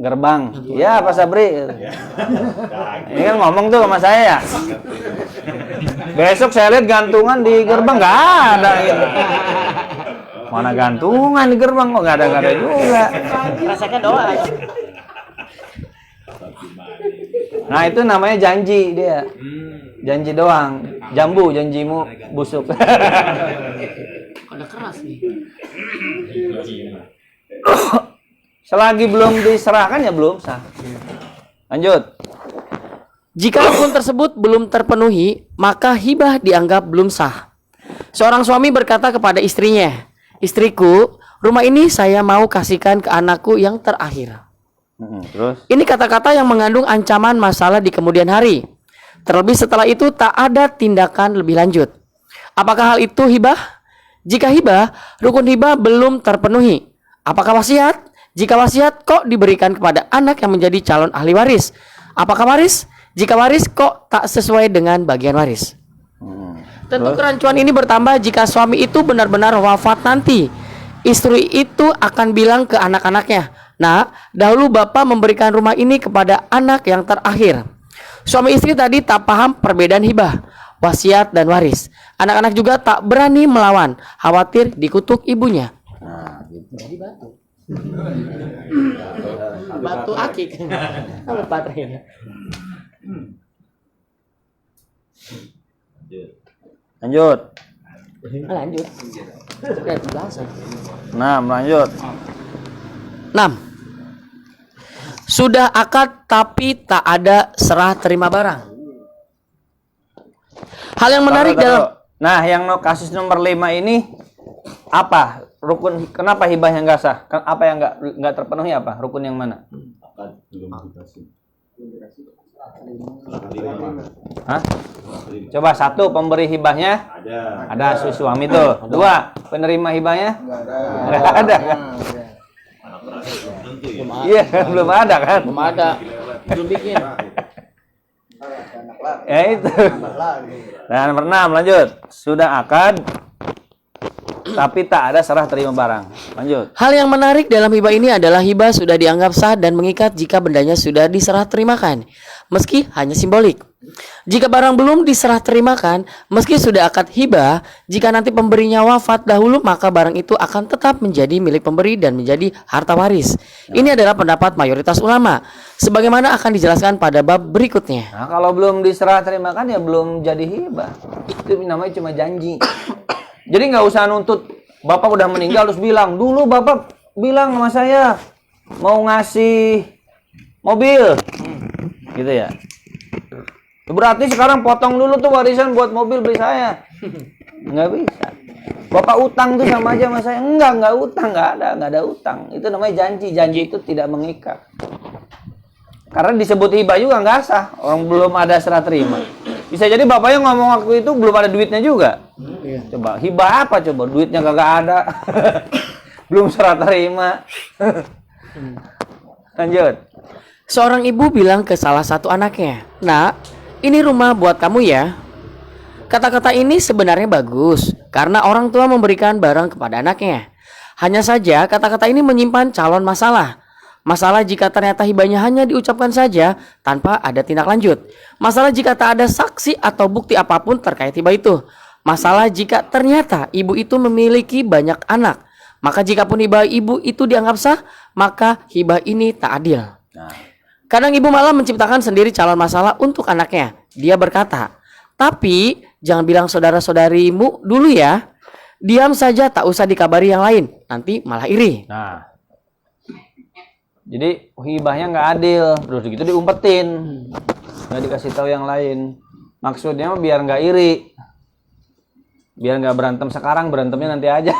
gerbang. Ya Pak Sabri. Ini kan ngomong tuh sama saya ya. Besok saya lihat gantungan di gerbang nggak ada gitu. Mana gantungan di gerbang kok nggak ada juga. Rasakan doa. Nah itu namanya janji dia. Janji doang. Jambu, janjimu busuk. Udah keras nih. Selagi belum diserahkan ya belum sah. Lanjut. Jika rukun tersebut belum terpenuhi, maka hibah dianggap belum sah. Seorang suami berkata kepada istrinya, "Istriku, rumah ini saya mau kasihkan ke anakku yang terakhir." Terus? Ini kata-kata yang mengandung ancaman masalah di kemudian hari. Terlebih setelah itu tak ada tindakan lebih lanjut. Apakah hal itu hibah? Jika hibah, rukun hibah belum terpenuhi. Apakah wasiat? Jika wasiat, kok diberikan kepada anak yang menjadi calon ahli waris? Apakah waris? Jika waris, kok tak sesuai dengan bagian waris? Tentu kerancuan ini bertambah jika suami itu benar-benar wafat nanti. Istri itu akan bilang ke anak-anaknya, "Nah, dahulu bapak memberikan rumah ini kepada anak yang terakhir." Suami istri tadi tak paham perbedaan hibah, wasiat, dan waris. Anak-anak juga tak berani melawan, khawatir dikutuk ibunya. Nah, gitu. Jadi batu. Batu akik. Apa baterainya? Lanjut. Lanjut. Udah 11. Nah, lanjut. 6. Sudah akad tapi tak ada serah terima barang. Hal yang menarik dalam Nah, yang kasus nomor 5 ini apa? Rukun kenapa hibahnya nggak sah? Apa yang nggak terpenuhi apa? Rukun yang mana? Belum dikasih. Hah? Coba satu, pemberi hibahnya Ada. ada suami tuh. Dua, penerima hibahnya nggak ada kan? Tentu ya. Iya, belum ada kan? belum ada. Belum bikin. Ya itu. Nah, nomor 6 lanjut. Sudah akad tapi tak ada serah terima barang. Lanjut. Hal yang menarik dalam hibah ini adalah hibah sudah dianggap sah dan mengikat jika bendanya sudah diserah terimakan, meski hanya simbolik. Jika barang belum diserah terimakan, meski sudah akad hibah, jika nanti pemberinya wafat dahulu, maka barang itu akan tetap menjadi milik pemberi dan menjadi harta waris. Ini adalah pendapat mayoritas ulama, sebagaimana akan dijelaskan pada bab berikutnya. Nah, kalau belum diserah terimakan ya belum jadi hibah. Itu namanya cuma janji. Jadi nggak usah nuntut. Bapak udah meninggal terus bilang, dulu bapak bilang sama saya mau ngasih mobil, gitu ya. Berarti sekarang potong dulu tuh warisan buat mobil beli saya. Nggak bisa. Bapak utang tuh sama aja sama saya. Enggak utang, nggak ada utang. Itu namanya janji. Janji itu tidak mengikat. Karena disebut hibah juga nggak sah. Orang belum ada serah terima. Bisa jadi bapaknya ngomong waktu itu belum ada duitnya juga. Coba hibah apa coba? Duitnya kagak ada. Belum serah terima. Lanjut. Seorang ibu bilang ke salah satu anaknya, "Nak, ini rumah buat kamu ya." Kata-kata ini sebenarnya bagus karena orang tua memberikan barang kepada anaknya. Hanya saja kata-kata ini menyimpan calon masalah. Masalah jika ternyata hibahnya hanya diucapkan saja tanpa ada tindak lanjut. Masalah jika tak ada saksi atau bukti apapun terkait hibah itu. Masalah jika ternyata ibu itu memiliki banyak anak. Maka jikapun hibah ibu itu dianggap sah, maka hibah ini tak adil. Kadang ibu malah menciptakan sendiri calon masalah untuk anaknya. Dia berkata, "Tapi jangan bilang saudara-saudarimu dulu ya. Diam saja, tak usah dikabari yang lain. Nanti malah iri." Nah, jadi hibahnya nggak adil, terus gitu diumpetin, nggak dikasih tahu yang lain. Maksudnya biar nggak iri, biar nggak berantem sekarang, berantemnya nanti aja.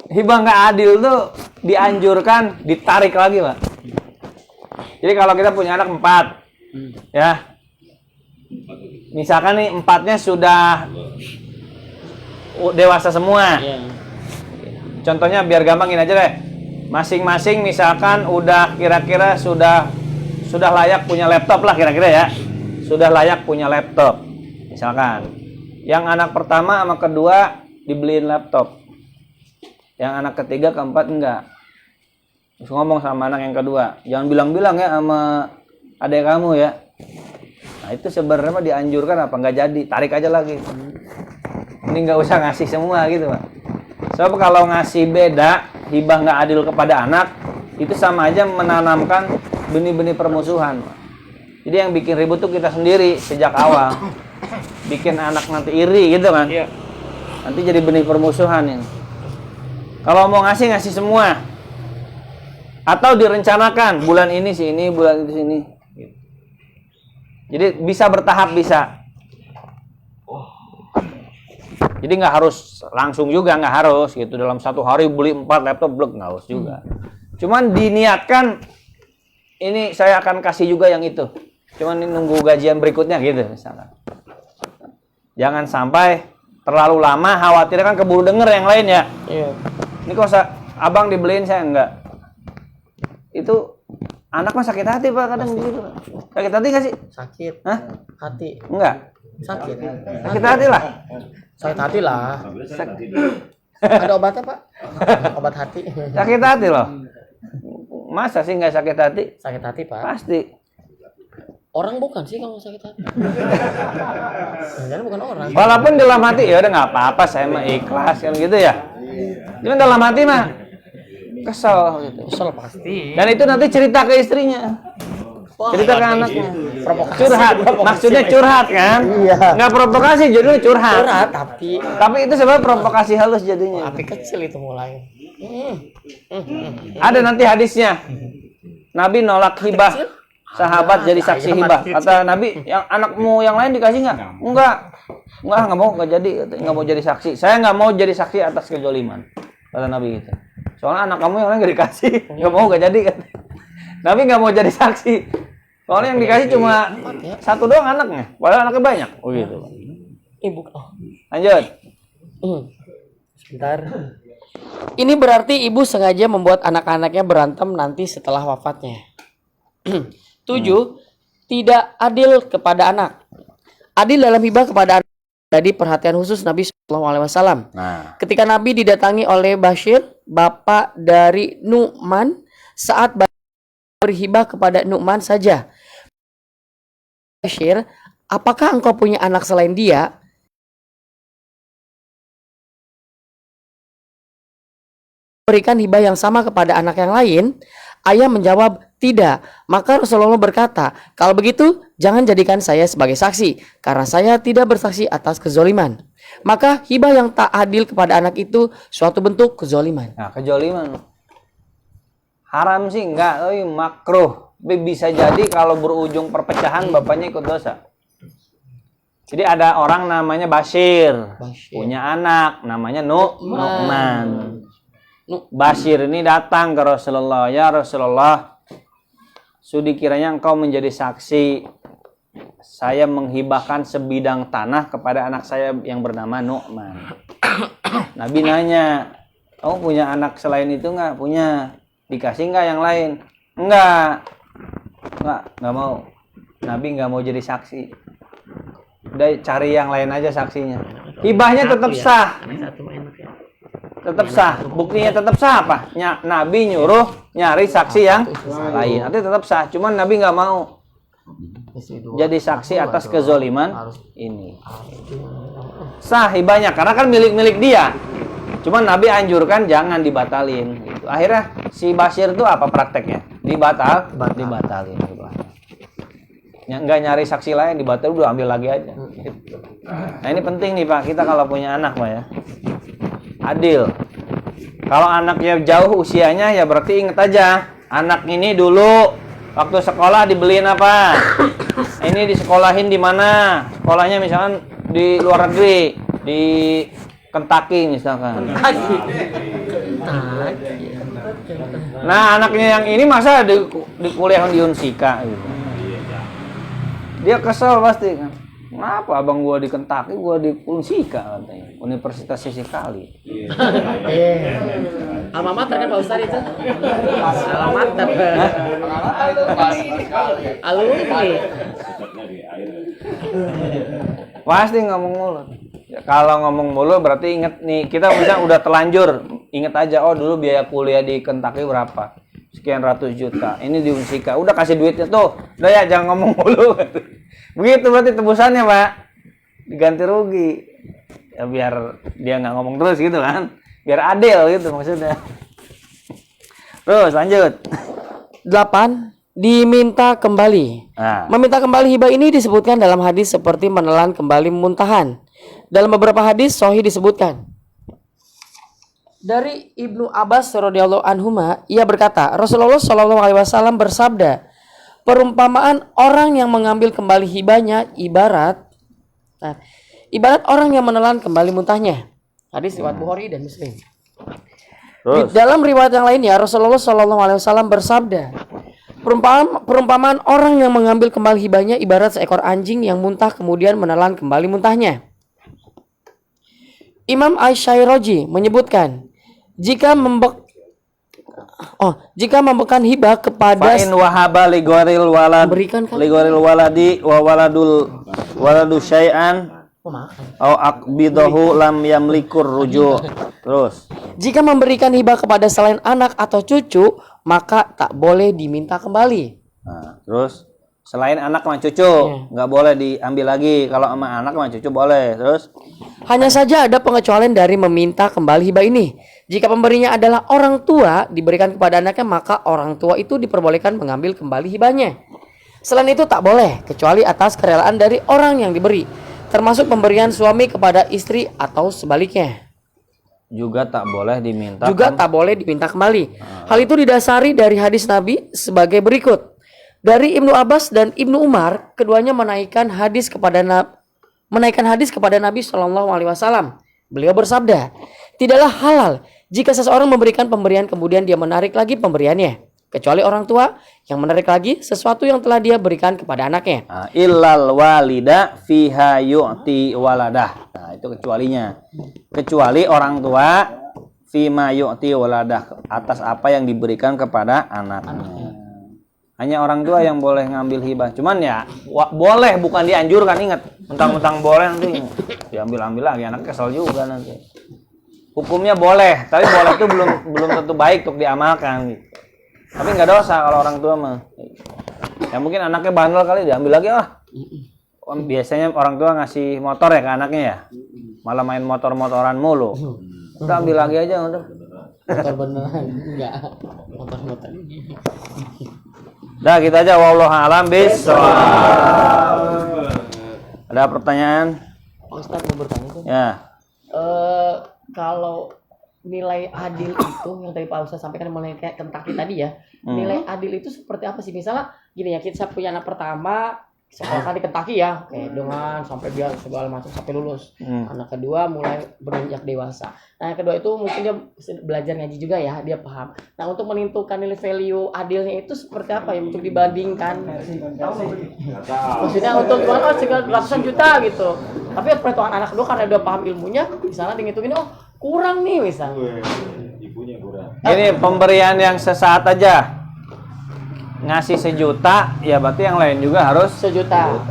Hibah nggak adil tuh dianjurkan ditarik lagi, Pak. Jadi kalau kita punya anak 4, ya, misalkan nih 4-nya sudah dewasa semua. Contohnya biar gampangin aja deh. Masing-masing misalkan udah kira-kira sudah layak punya laptop lah kira-kira ya. Sudah layak punya laptop. Misalkan yang anak pertama sama kedua dibeliin laptop. Yang anak ketiga keempat enggak. Terus ngomong sama anak yang kedua, "Jangan bilang-bilang ya sama adik kamu ya." Nah, itu sebenarnya dianjurkan apa enggak jadi, tarik aja lagi. Ini enggak usah ngasih semua gitu, Pak. Sebab kalau ngasih beda, hibah nggak adil kepada anak, itu sama aja menanamkan benih-benih permusuhan. Jadi yang bikin ribut tuh kita sendiri sejak awal. Bikin anak nanti iri gitu kan. Nanti jadi benih permusuhan ini. Kalau mau ngasih semua. Atau direncanakan, bulan ini sini, bulan itu sini. Jadi bisa bertahap, bisa. Jadi nggak harus langsung juga, nggak harus gitu. Dalam satu hari beli 4 laptop, nggak harus juga. Cuman diniatkan, ini saya akan kasih juga yang itu. Cuman ini nunggu gajian berikutnya gitu misalkan. Jangan sampai terlalu lama, khawatirnya kan keburu denger yang lain ya. Ini kok abang dibeliin saya enggak. Itu anak mah sakit hati Pak kadang begitu. Sakit hati nggak sih? Sakit. Hah? Hati. Enggak. Sakit. Sakit hati lah. Sakit hati lah. Ada obatnya Pak? Obat hati. Sakit hati loh. Masa sih nggak sakit hati? Sakit hati Pak. Pasti. Orang bukan sih kalau sakit hati. Jangan bukan orang. Walaupun dalam hati ya udah nggak apa-apa, saya mah ikhlas kan gitu ya. Cuman dalam hati mah kesel gitu. Kesel pasti. Dan itu nanti cerita ke istrinya. Cerita ke anaknya. Curhat. Maksudnya curhat kan? Iya. Nggak provokasi, jadinya curhat. Curhat Tapi itu sebenarnya provokasi halus jadinya. api kecil itu mulai. Ada nanti hadisnya. Nabi nolak hibah. Sahabat jadi saksi hibah. Kata Nabi, yang anakmu yang lain dikasih nggak? Nggak mau, nggak jadi, nggak mau jadi saksi. Saya nggak mau jadi saksi atas kezaliman. Kata Nabi gitu. Soalnya anak kamu yang lain nggak dikasih, nggak mau, nggak jadi. Kata. Nabi nggak mau jadi saksi. Soalnya yang dikasih cuma satu doang anaknya, padahal anaknya banyak. Oh gitu. Ibu. Lanjut. Sebentar. Ini berarti ibu sengaja membuat anak-anaknya berantem nanti setelah wafatnya. 7. Tidak adil kepada anak. Adil dalam hibah kepada anak jadi perhatian khusus Nabi SAW. Ketika Nabi didatangi oleh Bashir, bapak dari Nu'man, saat berhibah kepada Nu'man saja. Bashir, apakah engkau punya anak selain dia? Berikan hibah yang sama kepada anak yang lain? Ayah menjawab, tidak. Maka Rasulullah berkata, kalau begitu jangan jadikan saya sebagai saksi, karena saya tidak bersaksi atas kezoliman. Maka hibah yang tak adil kepada anak itu suatu bentuk kezoliman. Nah, kejoliman. Haram sih enggak, tapi makruh. Tapi bisa jadi kalau berujung perpecahan bapaknya ikut dosa. Jadi ada orang namanya Bashir, punya anak namanya Nu'man. Bashir ini datang ke Rasulullah, ya Rasulullah, sudi kiranya engkau menjadi saksi. Saya menghibahkan sebidang tanah kepada anak saya yang bernama Nu'man. Nabi nanya, kamu punya anak selain itu nggak? Punya. Dikasih nggak yang lain? Nggak mau. Nabi nggak mau jadi saksi. Udah cari yang lain aja saksinya. Hibahnya tetap sah. Tetap sah. Buktinya tetap sah apa? Nabi nyuruh nyari saksi yang lain. Nanti tetap sah. Cuman Nabi nggak mau jadi saksi atas kezoliman ini. Sah hibahnya karena kan milik dia. Cuman Nabi anjurkan jangan dibatalin gitu. Akhirnya si Bashir itu apa prakteknya? Dibatalin hibahnya. Nggak nyari saksi lain, dibatalin udah ambil lagi aja gitu. Nah ini penting nih Pak, kita kalau punya anak Pak ya, adil. Kalau anaknya jauh usianya ya berarti inget aja, anak ini dulu waktu sekolah dibeliin apa? Ini disekolahin di mana? Sekolahnya misalkan di luar negeri, di Kentucky misalkan. Nah anaknya yang ini masa di kuliah di Unsika gitu. Dia kesel pasti kan. Kenapa abang gua di Kentucky, gua di Unsika katanya. Universitas Sesekali. Alma mater kan Pak Ustaz itu? Alma mater. Alumni. Pasti ngomong mulu. Ya, kalau ngomong mulu berarti inget nih, kita misalnya udah terlanjur, inget aja, oh dulu biaya kuliah di Kentucky berapa? Sekian ratus juta. Ini di Unsika. Udah kasih duitnya tuh. Udah ya jangan ngomong mulu. Begitu berarti tebusannya, Pak. Diganti rugi. Ya biar dia nggak ngomong terus gitu kan. Biar adil gitu maksudnya. Terus lanjut. 8. Diminta kembali. Nah. Meminta kembali hibah ini disebutkan dalam hadis seperti menelan kembali muntahan. Dalam beberapa hadis sahih disebutkan. Dari Ibnu Abbas radhiyallahu anhuma, ia berkata, Rasulullah shallallahu alaihi wasallam bersabda, perumpamaan orang yang mengambil kembali hibahnya ibarat orang yang menelan kembali muntahnya. Hadis riwayat Bukhari dan Muslim. Di dalam riwayat yang lainnya Rasulullah shallallahu alaihi wasallam bersabda, perumpamaan orang yang mengambil kembali hibahnya ibarat seekor anjing yang muntah kemudian menelan kembali muntahnya. Imam Asy-Syairaj menyebutkan, jika memberikan hibah kepada Fa'in wahaba li ghairil walad Memberikan kan? li ghairil waladi wa waladu syai'an au aqbidahu lam yamlikur ruju'. Terus jika memberikan hibah kepada selain anak atau cucu, maka tak boleh diminta kembali. nah, terus selain anak sama cucu nggak boleh diambil lagi. Kalau sama anak sama cucu boleh. Terus Hanya saja ada pengecualian dari meminta kembali hibah ini. Jika pemberinya adalah orang tua, diberikan kepada anaknya, maka orang tua itu diperbolehkan mengambil kembali hibahnya. Selain itu tak boleh, kecuali atas kerelaan dari orang yang diberi, termasuk pemberian suami kepada istri atau sebaliknya. juga tak boleh diminta. Tak boleh diminta kembali. Hal itu didasari dari hadis Nabi sebagai berikut. Dari Ibnu Abbas dan Ibnu Umar, keduanya menaikkan hadis kepada Nabi Shallallahu Alaihi Wasallam. Beliau bersabda, tidaklah halal jika seseorang memberikan pemberian kemudian dia menarik lagi pemberiannya, kecuali orang tua yang menarik lagi sesuatu yang telah dia berikan kepada anaknya. Nah, illal walida fiha yu'ti waladah. Nah, itu kecualinya. Kecuali orang tua fima yu'ti waladah, atas apa yang diberikan kepada anaknya. Hanya orang tua yang boleh ngambil hibah. Cuman ya boleh, bukan dianjurkan. Ingat, mentang-mentang boleh nanti diambil-ambil lagi, anak kesel juga nanti. Hukumnya boleh, tapi boleh itu belum tentu baik untuk diamalkan gitu. Tapi nggak dosa kalau orang tua mah. Ya mungkin anaknya bandel kali, diambil lagi Biasanya orang tua ngasih motor ya ke anaknya ya. Malah main motor-motoran mulu. Udah ambil lagi aja udah. Motor beneran enggak. Motor-motor. Dah kita aja, wallahu a'lam bishawab. Ada pertanyaan? Pak Ustadz mau bertanya tuh. Ya. Kalau nilai adil itu yang tadi Pak Ustadz sampaikan mengenai kayak Kentucky tadi ya, nilai adil itu seperti apa sih? Misalnya gini ya, kita punya anak pertama sekolah di Kentucky ya, kayak dengan sampai dia segala macam sampai lulus. Anak kedua mulai beranjak dewasa. Nah yang kedua itu mungkin dia belajar ngaji juga ya, dia paham. Nah untuk menentukan nilai value adilnya itu seperti apa ya untuk dibandingkan? Maksudnya untuk gimana segala ratusan juta gitu. Tapi perhitungan anak kedua karena dia paham ilmunya, misalnya dihitungin oh kurang nih misalnya. Ibunya kurang. Ini pemberian yang sesaat aja. Ngasih 1 juta, ya berarti yang lain juga harus 1 juta.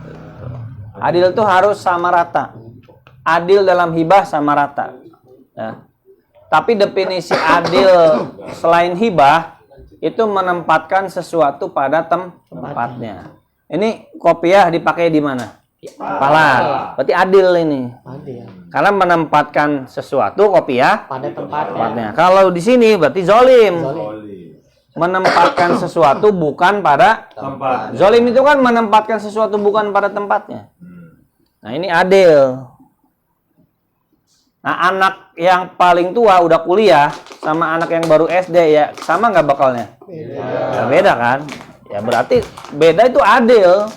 Gitu. Adil itu harus sama rata. Adil dalam hibah sama rata. Ya. Tapi definisi adil selain hibah itu menempatkan sesuatu pada tempatnya. Ini kopiah dipakai di mana? Kepala. Berarti adil ini. Adil. Karena menempatkan sesuatu kopiah Pada tempatnya. tempatnya. Kalau di sini berarti zolim. Menempatkan sesuatu bukan pada Tempat. zolim itu kan menempatkan sesuatu bukan pada tempatnya. Nah ini adil. Nah anak yang paling tua udah kuliah sama anak yang baru SD ya sama nggak bakalnya? Ya, beda kan? Ya berarti beda itu adil.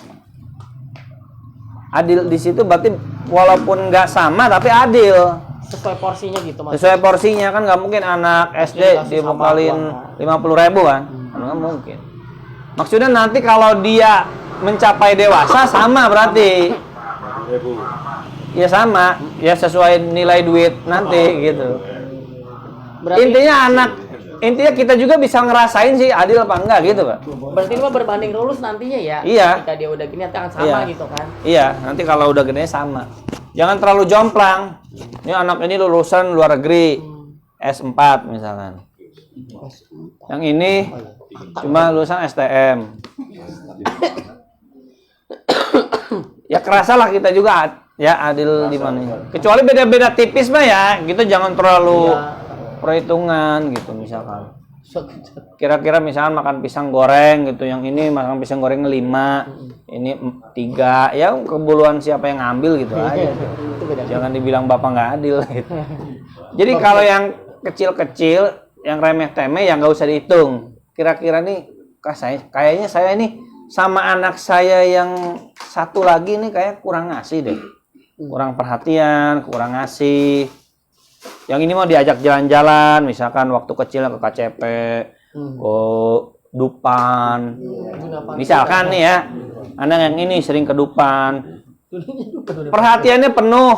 Adil di situ berarti walaupun nggak sama tapi adil. Sesuai porsinya gitu mas. Sesuai porsinya kan nggak mungkin anak SD dibekalin 50.000 kan? Nggak mungkin. Maksudnya nanti kalau dia mencapai dewasa sama berarti. Ya sama, ya sesuai nilai duit nanti gitu. Berarti, Intinya kita juga bisa ngerasain sih adil apa enggak gitu Pak. berarti ini mah berbanding lurus nantinya ya. Iya. Ketika dia udah gini nanti akan sama Iya. gitu kan. Iya, nanti kalau udah gede sama. Jangan terlalu jomplang. Ini anak ini lulusan luar negeri S4 misalkan. Yang ini cuma lulusan STM. Ya kerasa lah kita juga ya adil di mana. Kecuali beda-beda tipis mah ya, gitu jangan terlalu perhitungan gitu misalkan. Kira-kira misalkan makan pisang goreng gitu, yang ini makan pisang goreng 5, ini 3, ya kebuluan siapa yang ngambil gitu aja. Jangan dibilang bapak nggak adil gitu. Jadi kalau yang kecil-kecil, yang remeh-temeh yang nggak usah dihitung. Kira-kira nih, kayaknya saya nih sama anak saya yang satu lagi nih kayak kurang ngasih deh. Kurang perhatian, kurang ngasih. Yang ini mau diajak jalan-jalan, misalkan waktu kecil ke KCP, ke Dupan. Misalkan nih ya, anak yang ini sering ke Dupan. Perhatiannya penuh,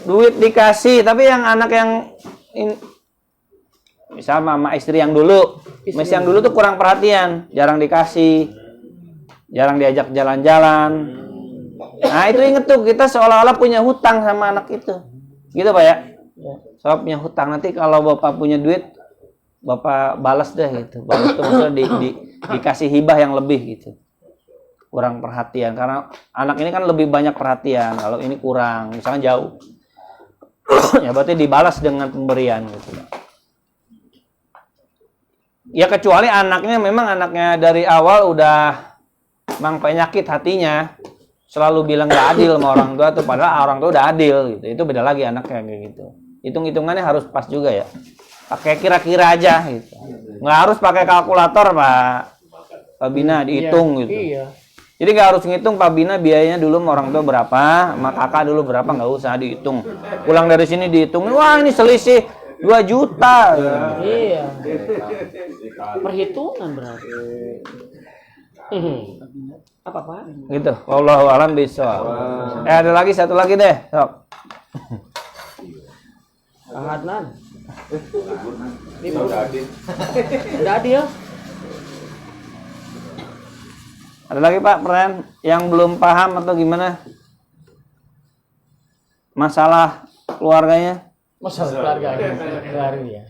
duit dikasih, tapi yang anak yang misal mama istri yang dulu tuh kurang perhatian, jarang dikasih, jarang diajak jalan-jalan. Nah itu inget tuh, kita seolah-olah punya hutang sama anak itu, gitu Pak ya. Soal punya hutang, nanti kalau bapak punya duit, bapak balas deh gitu. Balas tuh maksudnya dikasih hibah yang lebih gitu. Kurang perhatian, karena anak ini kan lebih banyak perhatian, kalau ini kurang, misalnya jauh. Ya berarti dibalas dengan pemberian gitu. Ya kecuali anaknya memang anaknya dari awal udah memang penyakit hatinya, selalu bilang nggak adil sama orang tua tuh, padahal orang tua udah adil gitu. Itu beda lagi anaknya kayak gitu. Hitung-hitungannya harus pas juga ya. Pakai kira-kira aja gitu. Nggak harus pakai kalkulator Pak Bina dihitung gitu. Iya. Jadi nggak harus ngitung Pak Bina biayanya dulu sama orang tua berapa, sama kakak dulu berapa, nggak usah dihitung. Pulang dari sini dihitung, wah ini selisih 2 juta. Iya. Perhitungan berarti. Apa Pak? Gitu. Wallahu a'lam bishawab. Ada lagi satu lagi deh, sok. Adnan. Udah adil. Ada lagi Pak pertanyaan yang belum paham atau gimana? Masalah keluarganya? Masalah keluarga ya.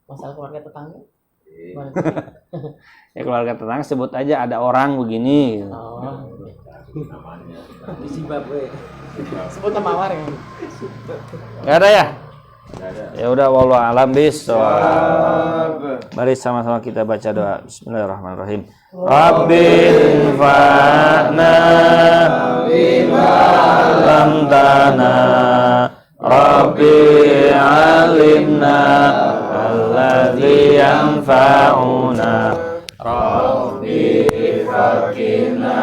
Masalah keluarga tetangga. Ya keluarga tetangga sebut aja ada orang begini. Oh. Sebut nama warga. Gak ada ya? Ya udah wallahu a'lam bishawab. Mari sama-sama kita baca doa. Bismillahirrahmanirrahim. Rabbil fa'na bima lamtana Rabbi alimna alladhi yanfa'una Rabbi fakina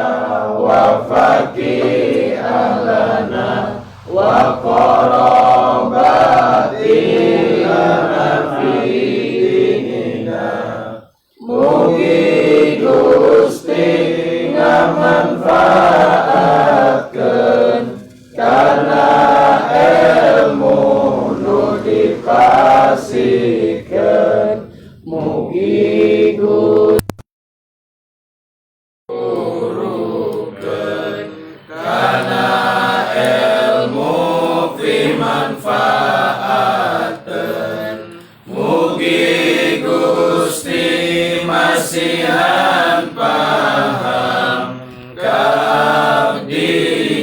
wa faqih ahlana wa qarabatina fi dinina mugi Gusti ngamanfaatkeun kana ilmu nu dipasikeun mugi Gusti masihan paham kabdi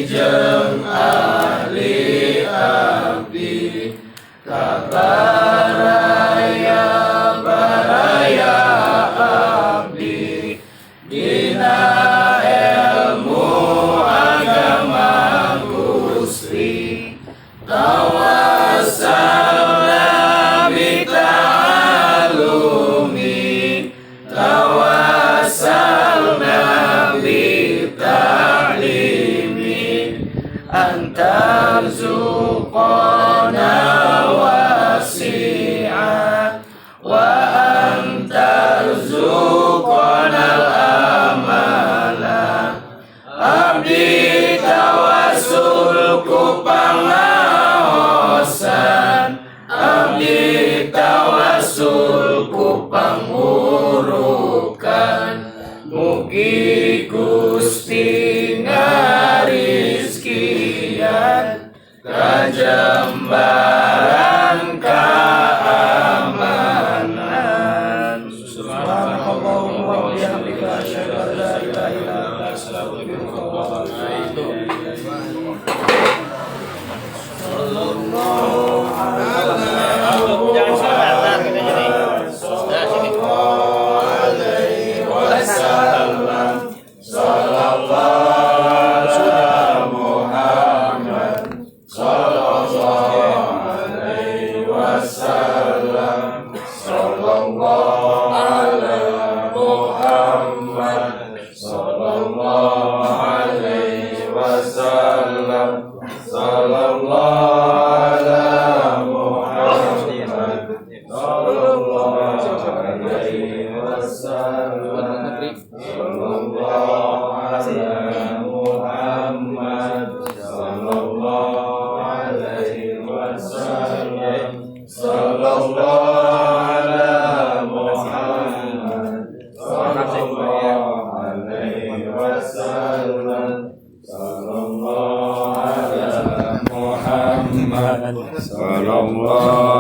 jeung ahli abdi kabaraya baraya abdi dina ilmu agama Gusti tawassalna bita'alumi tawassalna bita'limi antarzuqana wasi'a wa antarzuqana al-amala abdi tawassul ku pangaosan abdi tawassul ku pangurukan mugi Gusti ngarizkian kajembaran keamanan subhanallahumma wa bihamdika asyhadu an la ilaha illa anta astaghfiruka wa atubu ilaik. Jangan selawatan kita jadi. Nah, sini. Sallallahu